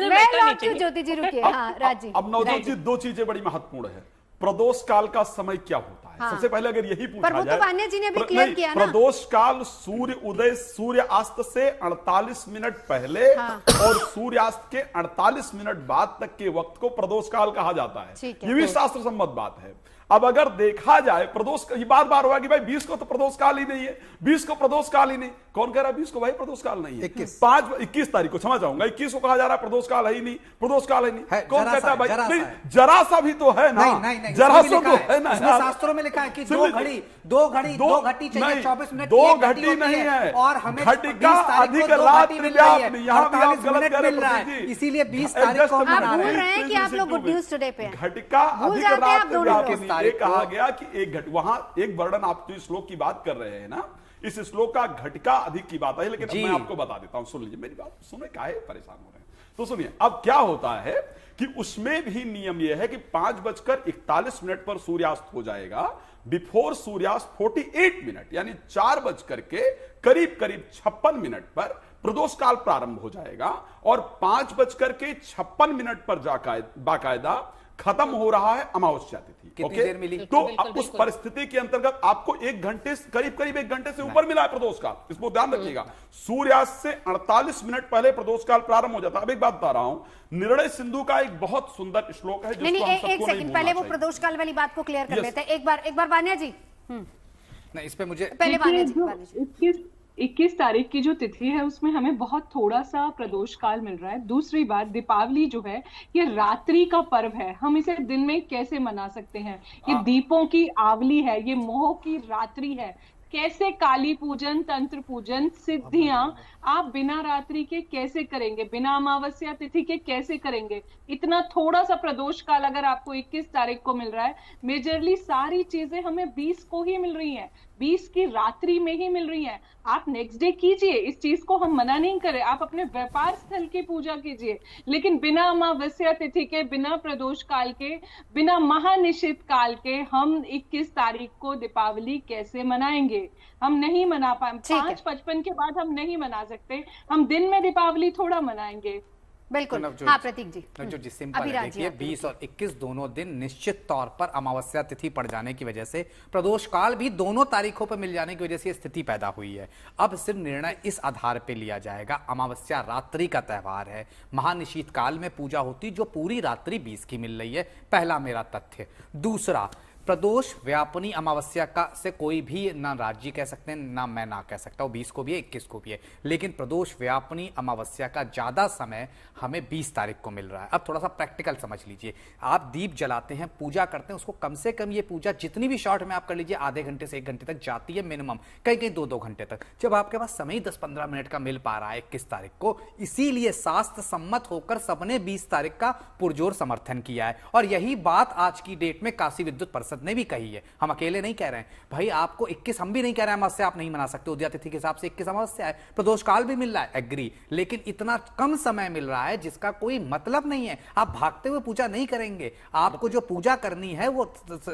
ज्योति जी रुकिए। हाँ राजी, अब नवजोत जी, दो चीजें बड़ी महत्वपूर्ण है। प्रदोष काल का समय क्या होता है? सबसे पहले अगर यही पूछा जाए, तो वान्या जी ने भी क्लियर किया ना। प्रदोष काल सूर्य उदय, सूर्यास्त से 48 मिनट पहले और सूर्यास्त के 48 मिनट बाद तक के वक्त को प्रदोष काल कहा जाता है। ये भी शास्त्र सम्मत बात है। अब अगर देखा जाए प्रदोष, ये बार बार हुआ कि भाई 20 को तो प्रदोष काल ही नहीं है, 20 को प्रदोष काल ही नहीं। कौन कह रहा है 20 को भाई प्रदोष काल नहीं है? 21 तारीख को क्षमा चाहूंगा, 21 को कहा जा रहा है प्रदोष काल है ही नहीं, प्रदोष काल है नहीं। कौन कहता है भाई? नहीं, जरा सा भी तो है ना, जरा सा तो है ना। शास्त्रों में लिखा है कि दो घड़ी चाहिए, 24 मिनट, 2 घड़ी नहीं है, और हमें घटिका अधिक रात्रि व्याप्त, यहाँ भी आप गलत कह रहे हैं, इसीलिए 20 तारीख को आप भूल रहे हैं कि आप लोग गुड न्यूज टुडे पे हैं। घटिका अधिक रात्रि व्याप्त कहा गया कि एक वहां एक वर्णन, आप जो श्लोक की बात कर रहे हैं ना, इस श्लोक का घटिका अधिक की बात है। लेकिन मैं आपको बता देता हूं, सुन लीजिए मेरी बात, सुने काहे परेशान हो रहे हैं। तो सुनिए, अब क्या होता है कि उसमें भी नियम यह है कि 5:41 पर सूर्यास्त हो जाएगा। बिफोर सूर्यास्त 48 मिनट यानी 4 के करीब 56 पर प्रदोष काल प्रारंभ हो जाएगा और 5:56 पर बाकायदा खत्म हो रहा है अमावस्या तिथि। कितनी देर मिली? तो उस परिस्थिति के अंतर्गत आपको 1 घंटे करीब 1 घंटे से ऊपर मिला है प्रदोष काल, इसको ध्यान रखिएगा। सूर्यास्त से 48 मिनट पहले प्रदोष काल प्रारंभ हो जाता है। अब एक बात बता रहा हूं, निर्णय सिंधु का एक बहुत सुंदर श्लोक है जिसको हम सबको नहीं भूलना चाहिए। पहले वो प्रदोष काल वाली बात को क्लियर कर लेते हैं एक बार वान्या जी। नहीं, इस पे मुझे पहले वान्या जी, 21 तारीख की जो तिथि है उसमें हमें बहुत थोड़ा सा प्रदोष काल मिल रहा है। दूसरी बात, दीपावली जो है ये रात्रि का पर्व है, हम इसे दिन में कैसे मना सकते हैं? ये दीपों की आवली है, ये मोह की रात्रि है। कैसे काली पूजन, तंत्र पूजन, सिद्धियां आप बिना रात्रि के कैसे करेंगे, बिना अमावस्या तिथि के कैसे करेंगे? इतना थोड़ा सा प्रदोष काल अगर आपको 21 तारीख को मिल रहा है, मेजरली सारी चीजें हमें 20 को ही मिल रही हैं। 20 की रात्रि में ही मिल रही है। आप नेक्स्ट डे कीजिए, इस चीज को हम मना नहीं कर रहे, आप अपने व्यापार स्थल की पूजा कीजिए, लेकिन बिना अमावस्या तिथि के, बिना प्रदोष काल के, बिना महानिशित काल के हम 21 तारीख को दीपावली कैसे मनाएंगे? हम नहीं मना पाए, 5:55 के बाद हम नहीं मना सकते, हम दिन में दीपावली थोड़ा मनाएंगे। बिल्कुल। हाँ प्रतीक जी, जो जी सिंपल है, देखिए 20 और 21 दोनों दिन निश्चित तौर पर अमावस्या तिथि पड़ जाने की वजह से, प्रदोष काल भी दोनों तारीखों पर मिल जाने की वजह से ये स्थिति पैदा हुई है। अब सिर्फ निर्णय इस आधार पे लिया जाएगा, अमावस्या रात्रि का त्यौहार है, महानिशीत काल में पूजा होती जो पूरी रात्रि 20 की मिल रही है, पहला मेरा तथ्य। दूसरा, प्रदोष व्यापनी अमावस्या का से कोई भी ना राज्य कह सकते हैं, ना मैं ना कह सकता हूँ, 20 को भी है 21 को भी है, लेकिन प्रदोष व्यापनी अमावस्या का ज्यादा समय हमें 20 तारीख को मिल रहा है। अब थोड़ा सा प्रैक्टिकल समझ लीजिए, आप दीप जलाते हैं, पूजा करते हैं, उसको कम से कम ये पूजा जितनी भी शॉर्ट में आप कर लीजिए, आधे घंटे से 1 घंटे तक जाती है मिनिमम, कहीं कहीं 2-2 घंटे तक। जब आपके पास समय 10-15 मिनट का मिल पा रहा है 21 तारीख को, इसीलिए शास्त्र सम्मत होकर सबने 20 तारीख का पुरजोर समर्थन किया है। और यही बात आज की डेट में काशी विद्युत परिषद ने भी कही है, हम अकेले नहीं कह रहे हैं भाई। आपको 21, हम भी नहीं कह रहे हैं अमावस्या आप नहीं मना सकते, उदया तिथि के हिसाब से 21 अमावस्या है, प्रदोष काल भी मिल रहा है, एग्री, लेकिन इतना कम समय मिल रहा है जिसका कोई मतलब नहीं है। आप भागते हुए पूजा नहीं करेंगे, आपको जो पूजा करनी है वो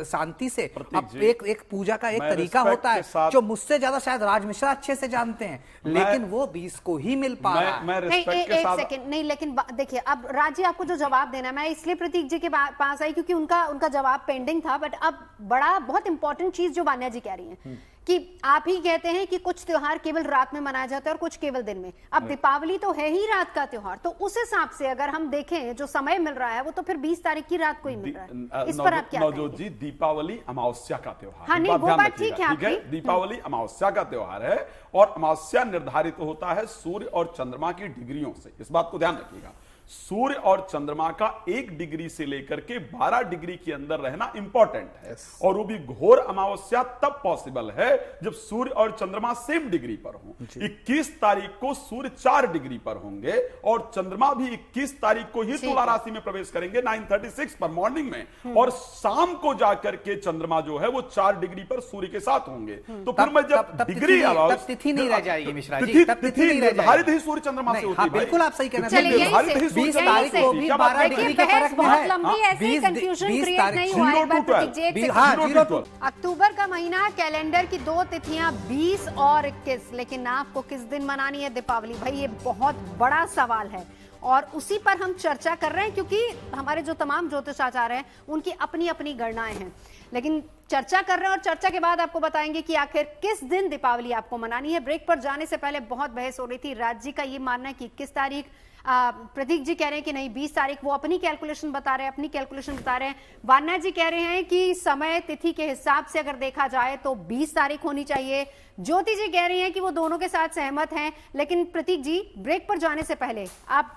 शांति से, अब एक पूजा का एक तरीका होता है जो मुझसे ज्यादा शायद राज मिश्रा अच्छे से जानते हैं, लेकिन वो 20 को ही मिल पा रहा है। एक सेकंड नहीं, लेकिन देखिए अब राज्य आपको जो जवाब देना, मैं इसलिए प्रतीक जी के पास आई क्योंकि उनका जवाब पेंडिंग था, बट अब बड़ा बहुत इंपॉर्टेंट चीज जो वान्या जी कह रही हैं कि आप ही कहते हैं कि कुछ त्योहार केवल रात में मनाया जाता है और कुछ केवल दिन में। अब दीपावली तो है ही रात का त्योहार, तो उस हिसाब से अगर हम देखें जो समय मिल रहा है वो तो फिर 20 तारीख की रात को ही मिल रहा है। इस पर आप क्या नवजोत जी, दीपावली अमावस्या का त्योहार, हाँ नहीं वो बात ठीक है, दीपावली अमावस्या का त्योहार है और अमावस्या निर्धारित होता है सूर्य और चंद्रमा की डिग्रियों से, इस बात को ध्यान रखिएगा। सूर्य और चंद्रमा का 1 डिग्री से लेकर के 12 डिग्री के अंदर रहना इंपॉर्टेंट है, और वो भी घोर अमावस्या तब पॉसिबल है जब सूर्य और चंद्रमा सेम डिग्री पर हों। 21 तारीख को सूर्य 4 डिग्री पर होंगे और चंद्रमा भी 21 तारीख को ही तुला राशि में प्रवेश करेंगे 9:36 पर मॉर्निंग में, और शाम को जाकर के चंद्रमा जो है वो 4 डिग्री पर सूर्य के साथ होंगे। तो फिर मैं जब डिग्री तिथि नहीं रह जाएगी मिश्रा जी, तिथि निर्धारित ही सूर्य चंद्रमा से होती है। बिल्कुल आप सही कहना चाहिए, 20 तारीख को भी 12 डिग्री का फर्क बहुत लंबी ऐसे कंफ्यूजन क्रिएट नहीं हुआ है। अक्टूबर का महीना, कैलेंडर की 2 तिथियां 20 और 21, लेकिन आपको किस दिन मनानी है दीपावली? भाई ये बहुत बड़ा सवाल है और उसी पर हम चर्चा कर रहे हैं क्योंकि हमारे जो तमाम ज्योतिषाचार्य हैं उनकी अपनी अपनी गणनाएं हैं, लेकिन चर्चा कर रहे हैं और चर्चा के बाद आपको बताएंगे कि आखिर किस दिन दीपावली आपको मनानी है। ब्रेक पर जाने से पहले बहुत बहस हो रही थी, राज्य का ये मानना है कि 21 तारीख, प्रतीक जी कह रहे हैं कि नहीं 20 तारीख, वो अपनी कैलकुलेशन बता रहे हैं, अपनी कैलकुलेशन बता रहे हैं। वान्या जी कह रहे हैं कि समय तिथि के हिसाब से अगर देखा जाए तो 20 तारीख होनी चाहिए। ज्योति जी कह रही हैं कि वो दोनों के साथ सहमत हैं, लेकिन प्रतीक जी ब्रेक पर जाने से पहले आप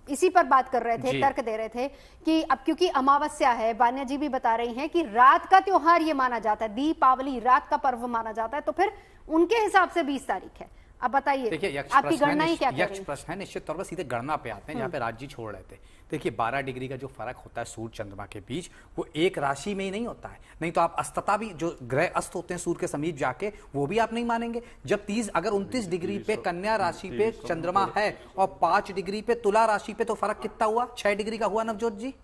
इसी पर बात कर रहे थे, तर्क दे रहे थे कि अब क्योंकि अमावस्या है, वान्या जी भी बता रही हैं कि रात का त्योहार ये माना जाता है, दीपावली रात का पर्व माना जाता है, तो फिर उनके हिसाब से 20 तारीख है। अब बताइए आपकी गणना ही क्या कह रही है? प्रश्न है, निश्चित तौर पर सीधे गणना पे आते हैं जहाँ पे राज्य छोड़ रहे थे। देखिए 12 डिग्री का जो फर्क होता है सूर्य चंद्रमा के बीच, वो एक राशि में ही नहीं होता है, नहीं तो आप अस्तता भी, जो ग्रह अस्त होते हैं सूर्य के समीप जाके, वो भी आप नहीं मानेंगे। जब 30 अगर 29 डिग्री पे कन्या राशि पे चंद्रमा है और 5 डिग्री पे तुला राशि पे, तो फर्क कितना हुआ? 6 डिग्री का हुआ नवजोत जी,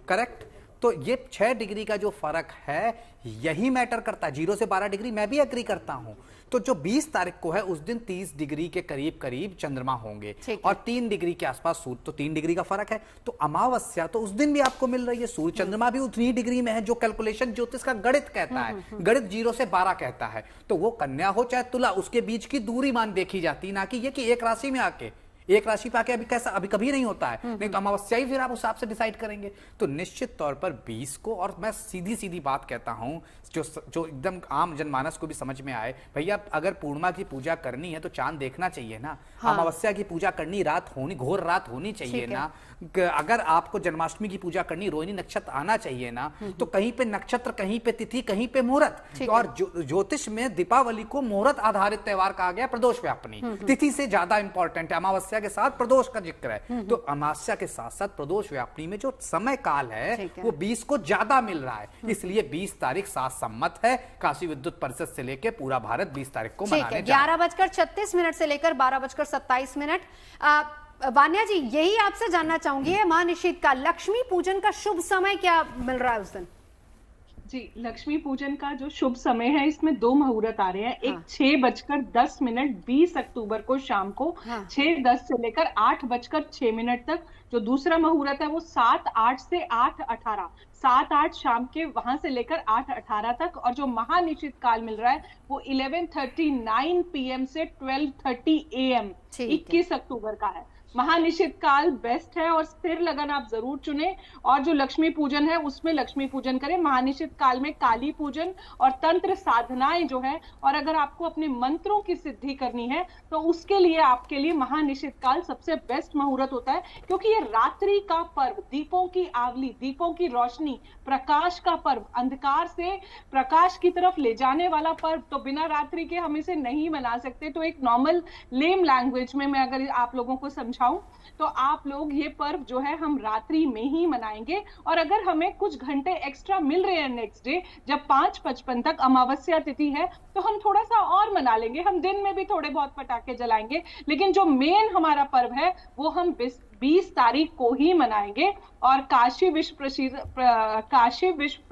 करेक्ट? तो ये 6 डिग्री का जो फर्क है यही मैटर करता है, 0 से 12 डिग्री, मैं भी एग्री करता हूं। तो जो 20 तारीख को है उस दिन 30 डिग्री के करीब करीब चंद्रमा होंगे और 3 डिग्री के आसपास सूर्य, तो 3 डिग्री का फर्क है। तो अमावस्या तो उस दिन भी आपको मिल रही है, सूर्य चंद्रमा भी उतनी डिग्री में है जो कैलकुलेशन ज्योतिष का गणित कहता है, गणित 0 से 12 कहता है। तो वो कन्या हो चाहे तुला, उसके बीच की दूरी मान देखी जाती, ना कि ये कि एक राशि में आके, एक राशि पे आके अभी कैसा, अभी कभी नहीं होता है, नहीं तो अमावस्या ही फिर आप उस हिसाब से डिसाइड करेंगे। तो निश्चित तौर पर 20 को, और मैं सीधी सीधी बात कहता हूं जो एकदम आम जनमानस को भी समझ में आए, भैया अगर पूर्णिमा की पूजा करनी है तो चांद देखना चाहिए ना, हाँ। अमावस्या की पूजा करनी रात होनी, घोर रात होनी चाहिए ना। अगर आपको जन्माष्टमी की पूजा करनी, रोहिणी नक्षत्र आना चाहिए ना, तो कहीं पे नक्षत्र, कहीं पे तिथि, कहीं पे मुहूर्त। और ज्योतिष में दीपावली को मुहूर्त आधारित त्योहार कहा गया, प्रदोष व्यापनी तिथि से ज्यादा इंपॉर्टेंट है। अमावस्या अमावस्या के साथ प्रदोष का जिक्र है, तो अमावस्या के साथ साथ प्रदोष व्यापनी में जो समय काल है वो 20 को ज्यादा मिल रहा है, इसलिए 20 तारीख शास्त्रसम्मत है। काशी विद्युत परिषद से लेकर पूरा भारत 20 तारीख को मनाने जा रहा है। 11:36 से लेकर 12:27। वान्या जी, यही आपसे जानना चाहूंगी, महानिशीत का लक्ष्मी पूजन का शुभ समय क्या मिल रहा है उस दिन? जी, लक्ष्मी पूजन का जो शुभ समय है इसमें 2 मुहूर्त आ रहे हैं। एक 6:10 20 अक्टूबर को शाम को 6:10 से लेकर 8:06 तक। जो दूसरा मुहूर्त है वो 7:08 से 8:18, 7-8 शाम के वहां से लेकर 8:18 तक। और जो महानिशित काल मिल रहा है वो 11:39 PM से 12:30 AM 21 अक्टूबर का है। महानिशित काल बेस्ट है और स्थिर लगन आप जरूर चुने, और जो लक्ष्मी पूजन है उसमें लक्ष्मी पूजन करें। महानिशित काल में काली पूजन और तंत्र साधनाएं जो है, और अगर आपको अपने मंत्रों की सिद्धि करनी है तो उसके लिए आपके लिए महानिशित काल सबसे बेस्ट मुहूर्त होता है, क्योंकि ये रात्रि का पर्व, दीपों की आवली, दीपों की रोशनी, प्रकाश का पर्व, अंधकार से प्रकाश की तरफ ले जाने वाला पर्व, तो बिना रात्रि के हम इसे नहीं मना सकते। तो एक नॉर्मल लेम लैंग्वेज में मैं अगर आप लोगों को समझाऊं तो आप लोग ये पर्व जो है हम रात्रि में ही मनाएंगे। और अगर हमें कुछ घंटे एक्स्ट्रा मिल रहे हैं नेक्स्ट डे जब 5:55 तक अमावस्या तिथि है, तो हम थोड़ा सा और मना लेंगे, हम दिन में भी थोड़े बहुत पटाखे जलाएंगे, लेकिन जो मेन हमारा पर्व है वो हम 20 तारीख को ही मनाएंगे। और काशी विश्व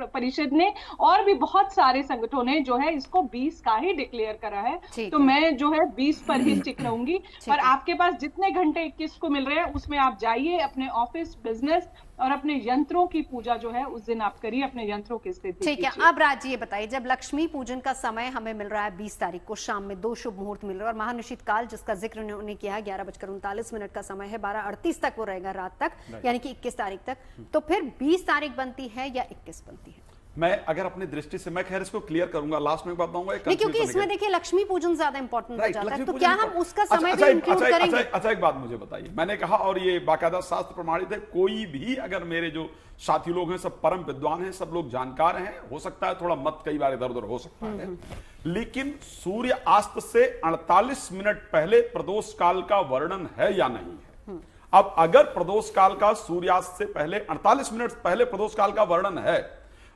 परिषद ने और भी बहुत सारे संगठनों ने जो है इसको 20 का ही डिक्लेयर करा है, तो मैं जो है 20 पर ही स्टिक रहूंगी। और आपके पास जितने घंटे 21 को मिल रहे हैं उसमें आप जाइए, अपने ऑफिस, बिजनेस और अपने यंत्रों की पूजा जो है उस दिन आप करिए, अपने यंत्रों की स्थिति। ठीक है, अब राज जी ये बताइए, जब लक्ष्मी पूजन का समय हमें मिल रहा है 20 तारीख को शाम में 2 शुभ मुहूर्त मिल रहा है, और महानिशित काल जिसका जिक्र उन्होंने किया है 11:39 का समय है, 12:38 तक वो रहेगा रात तक, यानी कि 21 तारीख तक। तो फिर 20 तारीख बनती है या 21 बनती है? मैं अगर अपनी दृष्टि से, मैं खैर इसको क्लियर करूंगा, लास्ट में बताऊंगा। नहीं, क्योंकि इसमें देखिए लक्ष्मी पूजन ज्यादा इंपॉर्टेंट हो जाता है, तो क्या हम उसका समय भी इंक्लूड करेंगे? अच्छा, एक बात मुझे बताइए, मैंने कहा और ये बाकायदा शास्त्र प्रमाणित है, कोई भी अगर मेरे जो साथी लोग हैं सब परम विद्वान हैं, सब लोग जानकार हैं, हो सकता है थोड़ा मत कई बार इधर उधर हो सकता है, लेकिन सूर्यास्त से 48 मिनट पहले प्रदोष काल का वर्णन है या नहीं है? अब अगर प्रदोष काल का सूर्यास्त से पहले 48 मिनट पहले प्रदोष काल का वर्णन है,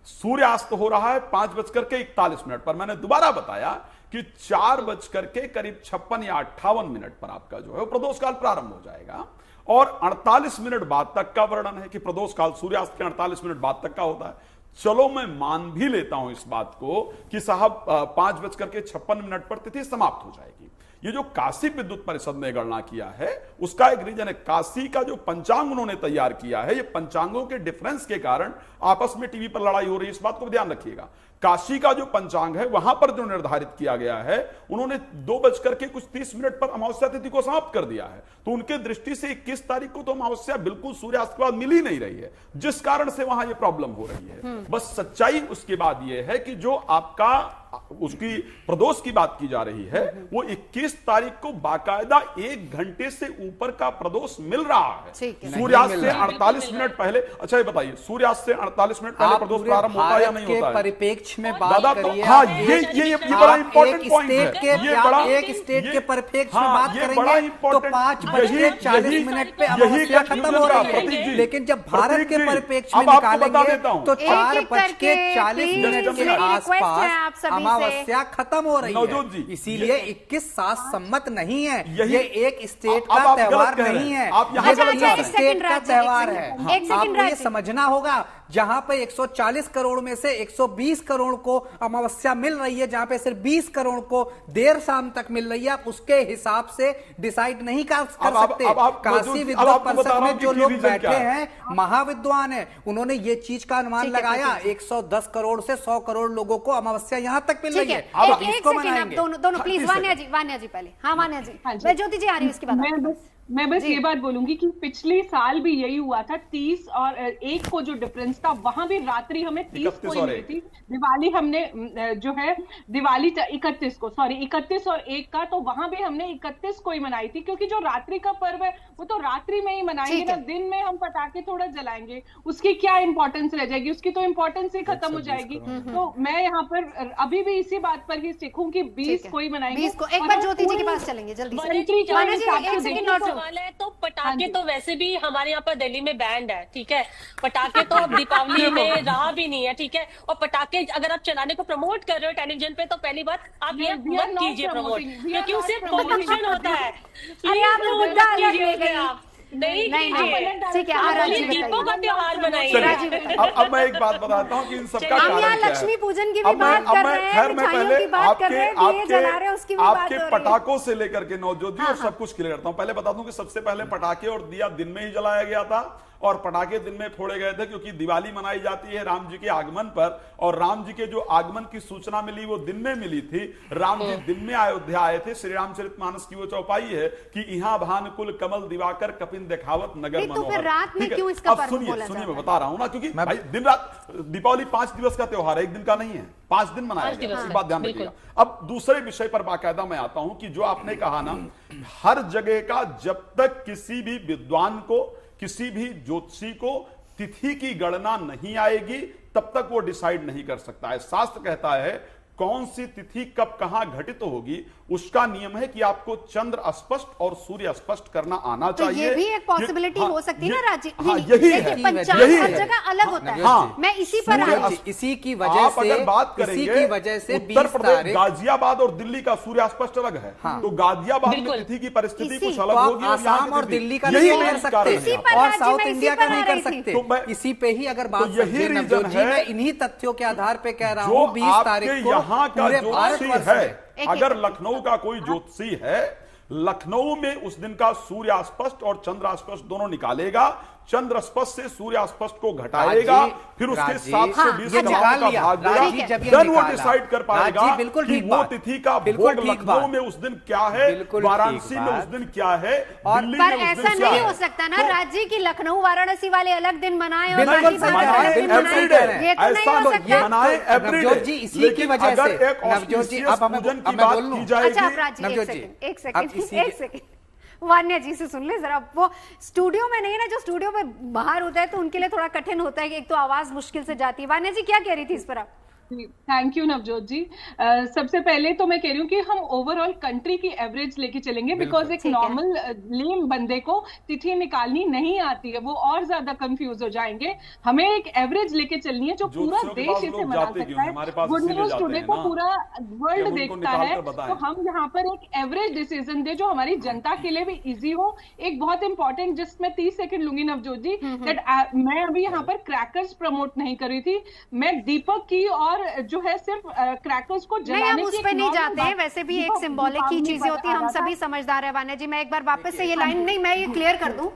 सूर्यास्त हो रहा है 5:41 पर, मैंने दोबारा बताया कि 4:56 या 58 पर आपका जो है प्रदोष काल प्रारंभ हो जाएगा, और 48 मिनट बाद तक का वर्णन है कि प्रदोष काल सूर्यास्त के 48 मिनट बाद तक का होता है। चलो मैं मान भी लेता हूं इस बात को कि साहब 5:56 पर तिथि समाप्त हो जाएगी। ये जो काशी विद्युत परिषद ने गणना किया है उसका एक रीजन है, काशी का जो पंचांग उन्होंने तैयार किया है, ये पंचांगों के डिफरेंस के कारण आपस में टीवी पर लड़ाई हो रही है, इस बात को ध्यान रखिएगा। काशी का जो पंचांग है वहां पर जो निर्धारित किया गया है, उन्होंने 2:30 पर अमावस्या तिथि को समाप्त कर दिया है, तो उनके दृष्टि से 21 तारीख को तो अमावस्या बिल्कुल सूर्यास्त के बाद मिल ही नहीं रही है, जिस कारण से वहां ये प्रॉब्लम हो रही है। बस सच्चाई उसके बाद ये है कि जो आपका उसकी प्रदोष की बात की जा रही है वो 21 तारीख को बाकायदा 1 घंटे से ऊपर का प्रदोष मिल रहा है, सूर्यास्त से 48 मिनट पहले। अच्छा ये बताइए, सूर्यास्त से 48 मिनट पहले प्रदोष प्रारंभ होता है या नहीं होता है? परिप्रेक्ष्य में बात करिए, हाँ, ये बड़ा इंपॉर्टेंट पॉइंट है, ये बड़ा एक स्टेट के परिप्रेक्ष्य में बात करेंगे तो 5:40 पे अमावस्या खत्म हो रही है, लेकिन जब भारत के परिप्रेक्ष्य में निकालेंगे तो 4:40 के आसपास अमावस्या खत्म हो रही है, इसीलिए 21 शास्त्रसम्मत नहीं है, ये एक स्टेट का त्योहार नहीं है, ये स्टेट का त्योहार है। आपको ये समझना होगा, जहां पे 140 करोड़ में से 120 करोड़ को अमावस्या मिल रही है, जहां पे सिर्फ 20 करोड़ को देर शाम तक मिल रही है, आप उसके हिसाब से डिसाइड नहीं कर सकते। काशी विद्युत परिषद में जो लोग बैठे हैं महाविद्वान है, उन्होंने ये चीज का अनुमान लगाया 110 करोड़ से 100 करोड़ लोगों को अमावस्या यहां तक मिल रही है। अब इसको मनाएंगे दोनों प्लीज। वान्या जी पहले। हाँ वान्या जी, मैं ज्योति जी आ रही हूँ इसके बाद। मैं बस ये बात बोलूंगी कि पिछले साल भी यही हुआ था, 30 और 1 को जो डिफरेंस था वहां भी रात्रि हमें 30 को ही मिली थी, दिवाली हमने जो है दिवाली 31 को, सॉरी 31 और 1 का, तो वहां भी हमने 31 को ही मनाई थी, क्योंकि जो रात्रि का पर्व है वो तो रात्रि में ही मनाएंगे ना, दिन में हम पटाखे थोड़ा जलाएंगे, उसकी क्या इंपॉर्टेंस रह जाएगी, उसकी तो इंपॉर्टेंस ही खत्म हो जाएगी। तो मैं यहाँ पर अभी भी इसी बात पर ही सीखूं कि 20 को ही मनाएंगे। 20 को एक बार ज्योति जी के पास चलेंगे जल्दी सवाल है। तो पटाखे तो वैसे भी हमारे यहाँ पर दिल्ली में बैंड है, ठीक है, पटाखे तो अब दीपावली में रहा भी नहीं है, ठीक है, और पटाखे अगर आप चलाने को प्रमोट कर रहे हो टेलीविजन पे तो पहली बात आप ये मत कीजिए प्रमोट, क्योंकि उससे पॉल्यूशन होता है। अरे आप मुद्दा अलग ले गए आप नहीं ठीक है, दीपों का त्योहार मनाइए। अब मैं एक बात बताता हूँ कि इन सबका कारण क्या है। लक्ष्मी पूजन की भी बात कर रहे हैं, खैर मैं पहले आपके बात पटाखों से लेकर के नवजोत जी और सब कुछ क्लियर करता हूँ। पहले बता दूं कि सबसे पहले पटाखे और दिया दिन में ही जलाया गया था और पटाखे दिन में फोड़े गए थे, क्योंकि दिवाली मनाई जाती है राम जी के आगमन पर, और राम जी के जो आगमन की सूचना मिली वो दिन में मिली थी। राम जी दिन में अयोध्या आए थे। श्री रामचरितमानस की वो चौपाई है कि यहाँ भानुकुल कमल दिवाकर कपिन देखावत नगर मनोहर। रात में क्यों इसका अब सुनिए मैं बता रहा हूं ना, क्योंकि भाई दिन रात दीपावली 5 दिवस का त्योहार है, एक दिन का नहीं है, 5 दिन मनाया गया, इस बात ध्यान रखिएगा। अब दूसरे विषय पर बाकायदा मैं आता हूं कि जो आपने कहा ना, हर जगह का जब तक किसी भी विद्वान को, किसी भी ज्योतिषी को तिथि की गणना नहीं आएगी तब तक वो डिसाइड नहीं कर सकता है। शास्त्र कहता है कौन सी तिथि कब कहां घटित होगी, उसका नियम है कि आपको चंद्र स्पष्ट और सूर्य स्पष्ट करना आना चाहिए। ये भी एक पॉसिबिलिटी हो सकती है ना राजी। यही है, पंचांग हर जगह अलग होता है। मैं इसी पर इसी की वजह से अगर बात करेंगे उत्तर प्रदेश गाजियाबाद और दिल्ली का सूर्य स्पष्ट अलग है, तो गाजियाबाद में तिथि की परिस्थिति कुछ अलग होगी, आसाम और दिल्ली का नहीं कर सकते और साउथ इंडिया का नहीं कर सकते। इसी पे ही अगर बात मैं इन्हीं तथ्यों के आधार पे कह रहा हूँ 20 तारीख को यहाँ का ज्योतिषी है, अगर लखनऊ का कोई ज्योतिषी है, लखनऊ में उस दिन का सूर्य स्पष्ट और चंद्र स्पष्ट दोनों निकालेगा, चंद्र स्पष्ट से सूर्य स्पष्ट को घटाएगा, फिर उसके 720 का भाग देगा, देन वो डिसाइड कर पाएगा कि वो तिथि का भोग लखनऊ में उस दिन क्या है, वाराणसी में उस दिन क्या है, दिल्ली में उस दिन क्या है। ऐसा नहीं हो सकता ना राजी की लखनऊ वाराणसी वाले अलग दिन मनाए और इसी की वजह से नवजोत जी अब हमें पूजन की जाएगी। एक सेकंड वान्या जी से सुन ले जरा। वो स्टूडियो में नहीं ना, जो स्टूडियो में बाहर होता है तो उनके लिए थोड़ा कठिन होता है कि एक तो आवाज मुश्किल से जाती है। वान्या जी क्या कह रही थी इस पर आप? थैंक यू नवजोत जी। सबसे पहले तो मैं कह रही हूँ कि हम ओवरऑल कंट्री की एवरेज लेके चलेंगे, बिकॉज एक नॉर्मल लेम बंदे को तिथि निकालनी नहीं आती है, वो और ज्यादा कंफ्यूज हो जाएंगे। हमें एक एवरेज लेके चलनी है जो पूरा देश इसे मना सकता है। गुड न्यूज टुडे को पूरा वर्ल्ड देखता है, तो हम यहाँ पर एक एवरेज डिसीजन दे जो हमारी जनता के लिए भी इजी हो। एक बहुत इंपॉर्टेंट, जिस मैं 30 सेकंड लूंगी नवजोत जी, दैट मैं अभी यहाँ पर क्रैकर्स प्रमोट नहीं कर रही थी, मैं दीपक की और जो है सिर्फ क्रैकर्स को जलाने उस पे नहीं जाते हैं, वैसे भी एक सिंबॉलिक ही चीजें होती हैं, हम सभी समझदार है। वान्या जी मैं एक बार वापस से ये लाइन नहीं, मैं ये क्लियर कर दूं,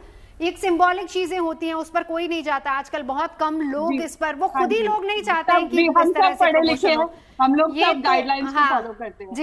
एक सिंबॉलिक चीजें होती हैं, उस पर कोई नहीं जाता। आजकल बहुत कम लोग इस पर, वो खुद ही लोग नहीं चाहते हैं कि इस तरह से प्रमोशन हो। हम लोग सब गाइडलाइंस को फॉलो करते हैं।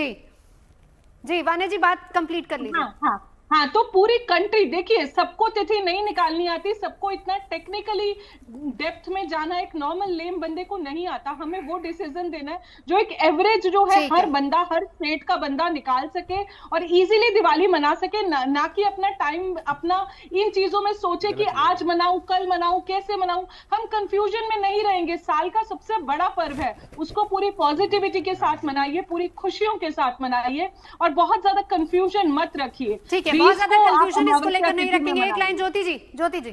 जी वान्या जी बात कंप्लीट कर लीजिए। हाँ, तो पूरी कंट्री देखिए, सबको तिथि नहीं निकालनी आती, सबको इतना टेक्निकली डेप्थ में जाना एक नॉर्मल लेम बंदे को नहीं आता। हमें वो डिसीजन देना है जो एक एवरेज जो है हर बंदा, हर स्टेट का बंदा निकाल सके और इजीली दिवाली मना सके, ना कि अपना टाइम अपना इन चीजों में सोचे कि आज मनाऊं, कल मनाऊं, कैसे मनाऊं। हम कंफ्यूजन में नहीं रहेंगे। साल का सबसे बड़ा पर्व है, उसको पूरी पॉजिटिविटी के साथ मनाइए, पूरी खुशियों के साथ मनाइए और बहुत ज्यादा कंफ्यूजन मत रखिए। ठीक है, बहुत ज्यादा कंफ्यूजन इसको लेकर नहीं रखेंगे। एक लाइन ज्योति जी।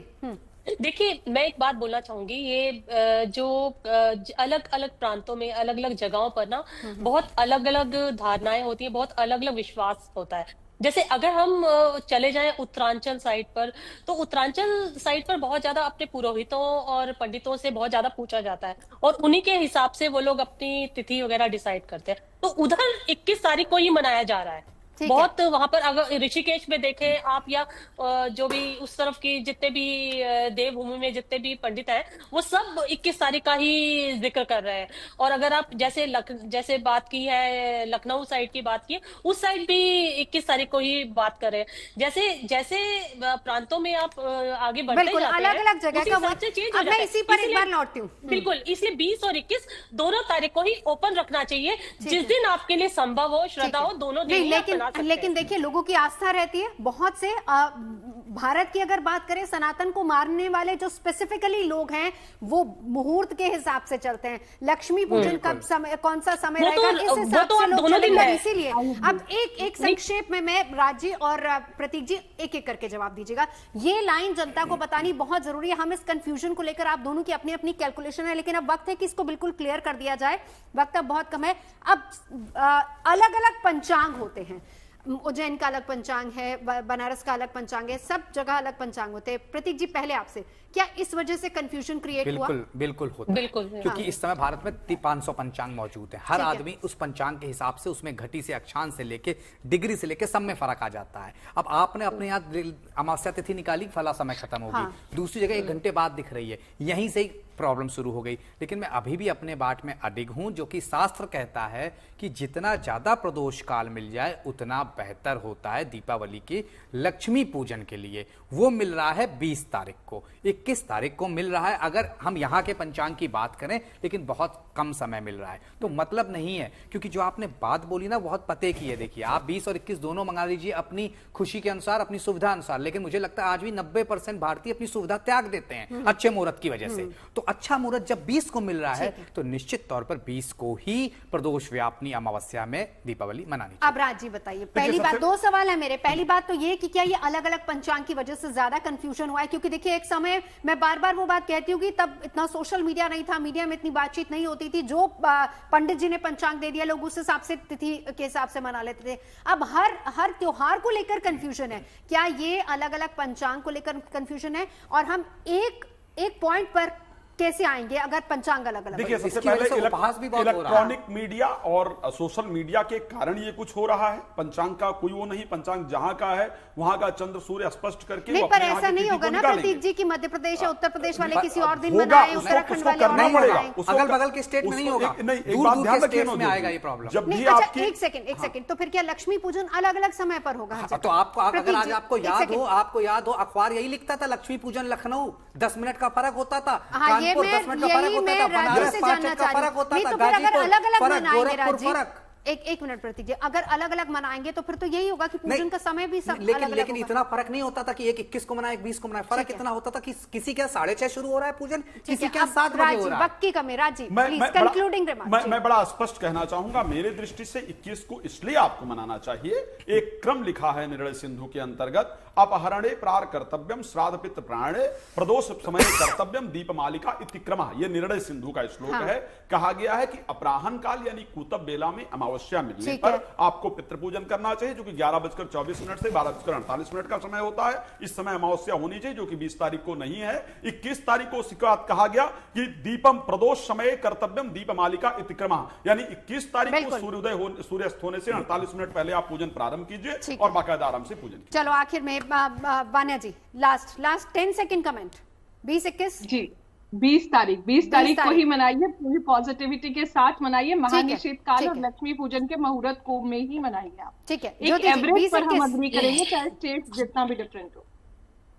देखिए मैं एक बात बोलना चाहूंगी, ये जो अलग अलग प्रांतों में अलग अलग जगहों पर ना बहुत अलग अलग धारणाएं होती हैं, बहुत अलग अलग विश्वास होता है। जैसे अगर हम चले जाएं उत्तरांचल साइड पर, तो उत्तरांचल साइड पर बहुत ज्यादा अपने पुरोहितों और पंडितों से बहुत ज्यादा पूछा जाता है और उन्हीं के हिसाब से वो लोग अपनी तिथि वगैरह डिसाइड करते हैं। तो उधर 21 तारीख को ही मनाया जा रहा है। बहुत वहां पर अगर ऋषिकेश में देखें आप, या जो भी उस तरफ की जितने भी देवभूमि में जितने भी पंडित हैं, वो सब 21 तारीख का ही जिक्र कर रहे हैं। और अगर आप जैसे बात की है लखनऊ साइड की बात की, उस साइड भी 21 तारीख को ही बात कर रहे हैं। जैसे प्रांतों में आप आगे बढ़ते जाते हैं, अलग अलग जगह का चेंज हो जाता है। इसी पर एक बार लौटती हूँ। बिल्कुल, इसलिए 20 और 21 दोनों तारीख को ही ओपन रखना चाहिए, जिस दिन आपके लिए संभव हो, श्रद्धा हो, दोनों दिन। लेकिन देखिए लोगों की आस्था रहती है, बहुत से भारत की अगर बात करें, सनातन को मानने वाले जो स्पेसिफिकली लोग हैं वो मुहूर्त के हिसाब से चलते हैं। लक्ष्मी पूजन कब समय, कौन सा समय रहेगा, इस हिसाब से लोग चलेंगे। इसीलिए अब एक संक्षेप में मैं राजी और प्रतीक जी एक एक करके जवाब दीजिएगा। ये लाइन जनता को बतानी बहुत जरूरी है। हम इस कंफ्यूजन को लेकर, आप दोनों की अपनी अपनी कैलकुलेशन है, लेकिन अब वक्त है कि इसको बिल्कुल क्लियर कर दिया जाए। वक्त अब बहुत कम है। अब अलग अलग पंचांग होते हैं, उज्जैन का अलग पंचांग है, बनारस का अलग पंचांग है, सब जगह अलग पंचांग होते हैं। प्रतीक जी पहले आपसे, क्या इस वजह से कंफ्यूजन क्रिएट हुआ? बिल्कुल होता है, क्योंकि इस समय भारत में 500 पंचांग मौजूद है। हर आदमी उस पंचांग के हिसाब से उसमें घटी से अक्षांश से लेके डिग्री से लेके सब में फर्क आ जाता है। अब आपने अपने यहाँ अमावस्या तिथि निकाली, फला समय खत्म हो गई, दूसरी जगह 1 घंटे बाद दिख रही है, यहीं से प्रॉब्लम शुरू हो गई। लेकिन मैं अभी भी अपने बाट में अडिग हूं, जो कि शास्त्र कहता है कि जितना ज्यादा प्रदोष काल मिल जाए उतना बेहतर होता है दीपावली की लक्ष्मी पूजन के लिए। वो मिल रहा है 20 तारीख को, 21 तारीख को मिल रहा है अगर हम यहाँ के पंचांग की बात करें, लेकिन बहुत कम समय मिल रहा है। तो मतलब नहीं है, क्योंकि जो आपने बात बोली ना बहुत पते की है। देखिए, आप 20 और 21 दोनों मंगा लीजिए अपनी खुशी के अनुसार, अपनी सुविधा अनुसार, लेकिन मुझे लगता है आज भी 90% भारतीय अपनी सुविधा त्याग देते हैं अच्छे मुहूर्त की वजह से। तो अच्छा मुहूर्त जब 20 को मिल रहा है तो निश्चित तौर पर 20 को ही प्रदोष व्यापनी अमावस्या में दीपावली मनानी चाहिए। अब राज जी बताइए, पहली बात, 2 सवाल है मेरे। पहली बात तो ये कि क्या ये अलग अलग पंचांग की वजह से ज्यादा कंफ्यूजन हुआ है? क्योंकि देखिए, एक समय मैं बार बार वो बात कहती हूँ कि तब इतना सोशल मीडिया नहीं था, मीडिया में इतनी बातचीत नहीं होती थी। जो पंडित जी ने पंचांग दे दिया, लोग उस हिसाब से तिथि के हिसाब से मना लेते थे। अब हर त्योहार को लेकर कंफ्यूजन है। क्या ये अलग अलग पंचांग को लेकर कंफ्यूजन है? और हम एक पॉइंट पर कैसे आएंगे अगर पंचांग अलग अलग? देखिए, सबसे पहले इलेक्ट्रॉनिक मीडिया और सोशल मीडिया के कारण ये कुछ हो रहा है। पंचांग का कोई वो नहीं, पंचांग जहां का है वहां का चंद्र सूर्य स्पष्ट करके नहीं, पर ऐसा नहीं होगा ना प्रतीक जी की मध्य प्रदेश या उत्तर प्रदेश वाले किसी और दिन मनाएं, उत्तराखंड वाले और मनाएं, अगल बगल के स्टेट में नहीं होगा। नहीं, एक बात ध्यान रखिए, आएगा ये प्रॉब्लम। जब भी आपकी एक सेकंड, तो फिर क्या लक्ष्मी पूजन अलग अलग समय पर होगा? तो आपको अगर आज आपको याद हो अखबार यही लिखता था, लक्ष्मी पूजन लखनऊ 10 मिनट का फर्क होता था, कानपुर 10 मिनट का फर्क होता था, बनारस 5 मिनट का फर्क होता था, गाजीपुर गोरखपुर। एक मिनट प्रतीक जी, अगर अलग अलग मनाएंगे तो फिर तो यही होगा कि पूजन का समय भी सब लेकिन इतना फर्क नहीं होता था कि एक 21 को मनाए, एक 20 को मनाए। फर्क इतना होता था कि किसी के 6:30 शुरू हो रहा है पूजन, किसी के 7 बजे हो रहा है। वक्त की कमी, राजीव प्लीज कंक्लूडिंग रिमार्क। मैं बड़ा स्पष्ट कहना चाहूंगा, मेरे दृष्टि से 21 को इसलिए आपको मनाना चाहिए। एक क्रम लिखा है निर्णय सिंधु के अंतर्गत, अपहरणे प्रार कर्तव्यम श्राद्ध पितृ प्राणे प्रदोष समय कर्तव्यम दीपमालिका इति क्रमः। ये निर्णय सिंधु का श्लोक है। कहा गया है कि अपराहन काल यानी कुतब बेला में अमावस्या मिलने पर आपको पितृपूजन करना चाहिए, जो कि 11:24 से 12:48 का समय होता है। इस समय अमावस्या होनी चाहिए, जो कि 20 तारीख को नहीं है। 21 तारीख को उसके बाद कहा गया कि दीपम प्रदोष समय कर्तव्यम दीपमालिका इति क्रमः, यानी 21 तारीख को सूर्यास्त होने से 48 मिनट पहले आप पूजन प्रारंभ कीजिए और बाकायदा आराम से पूजन। चलो आखिर में वान्या जी, लास्ट 10 सेकंड कमेंट। 20-21 जी, 20 तारीख को ही मनाइए, पूरी पॉजिटिविटी के साथ मनाइए। महानिषेध काल और लक्ष्मी पूजन के मुहूर्त को में ही मनाइए आप। ठीक है, एक एवरेज पर हम अग्री करेंगे, चाहे स्टेट जितना भी डिफरेंट हो।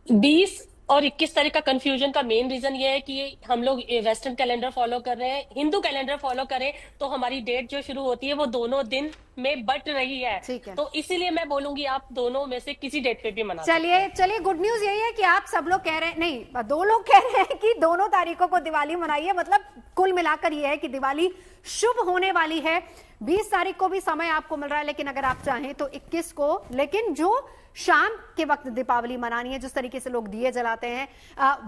20 और 21 तारीख का कंफ्यूजन का मेन रीजन ये है कि हम लोग वेस्टर्न कैलेंडर फॉलो कर रहे हैं। हिंदू कैलेंडर फॉलो करें तो हमारी डेट जो शुरू होती है वो दोनों दिन में बट रही है, तो इसीलिए मैं बोलूंगी आप दोनों में से किसी डेट पे भी मना। चलिए गुड न्यूज यही है कि आप सब लोग कह रहे हैं, नहीं 2 लोग कह रहे हैं कि दोनों तारीखों को दिवाली मनाइए। मतलब कुल मिलाकर ये है कि दिवाली शुभ होने वाली है। 20 तारीख को भी समय आपको मिल रहा है, लेकिन अगर आप चाहें तो 21 को, लेकिन जो शाम के वक्त दीपावली मनानी है, जिस तरीके से लोग दिए जलाते हैं,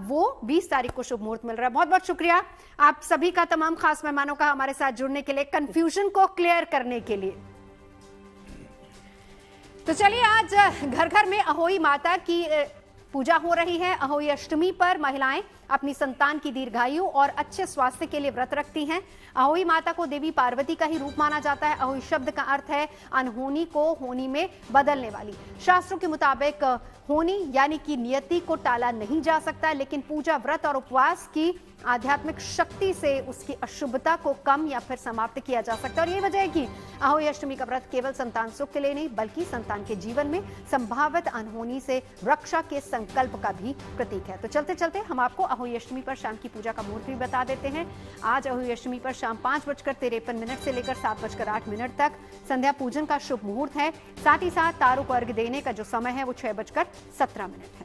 वो 20 तारीख को शुभ मुहूर्त मिल रहा है। बहुत बहुत शुक्रिया आप सभी का, तमाम खास मेहमानों का हमारे साथ जुड़ने के लिए, कंफ्यूजन को क्लियर करने के लिए। तो चलिए, आज घर घर में अहोई माता की पूजा हो रही है। अहोई अष्टमी पर महिलाएं अपनी संतान की दीर्घायु और अच्छे स्वास्थ्य के लिए व्रत रखती हैं। अहोई माता को देवी पार्वती का ही रूप माना जाता है। अहोई शब्द का अर्थ है अनहोनी को होनी में बदलने वाली। शास्त्रों के मुताबिक होनी यानी कि नियति को टाला नहीं जा सकता, लेकिन पूजा, व्रत और उपवास की आध्यात्मिक शक्ति से उसकी अशुभता को कम या फिर समाप्त किया जा सकता है। और ये वजह है कि अहोई अष्टमी का व्रत केवल संतान सुख के लिए नहीं, बल्कि संतान के जीवन में संभावित अनहोनी से रक्षा के संकल्प का भी प्रतीक है। तो चलते चलते हम आपको अहोई अष्टमी पर शाम की पूजा का मुहूर्त भी बता देते हैं। आज अहोई अष्टमी पर शाम 5:53 से लेकर 7:08 तक संध्या पूजन का शुभ मुहूर्त है। साथ ही साथ तारों को अर्घ्य देने का जो समय है वो 6:17 है।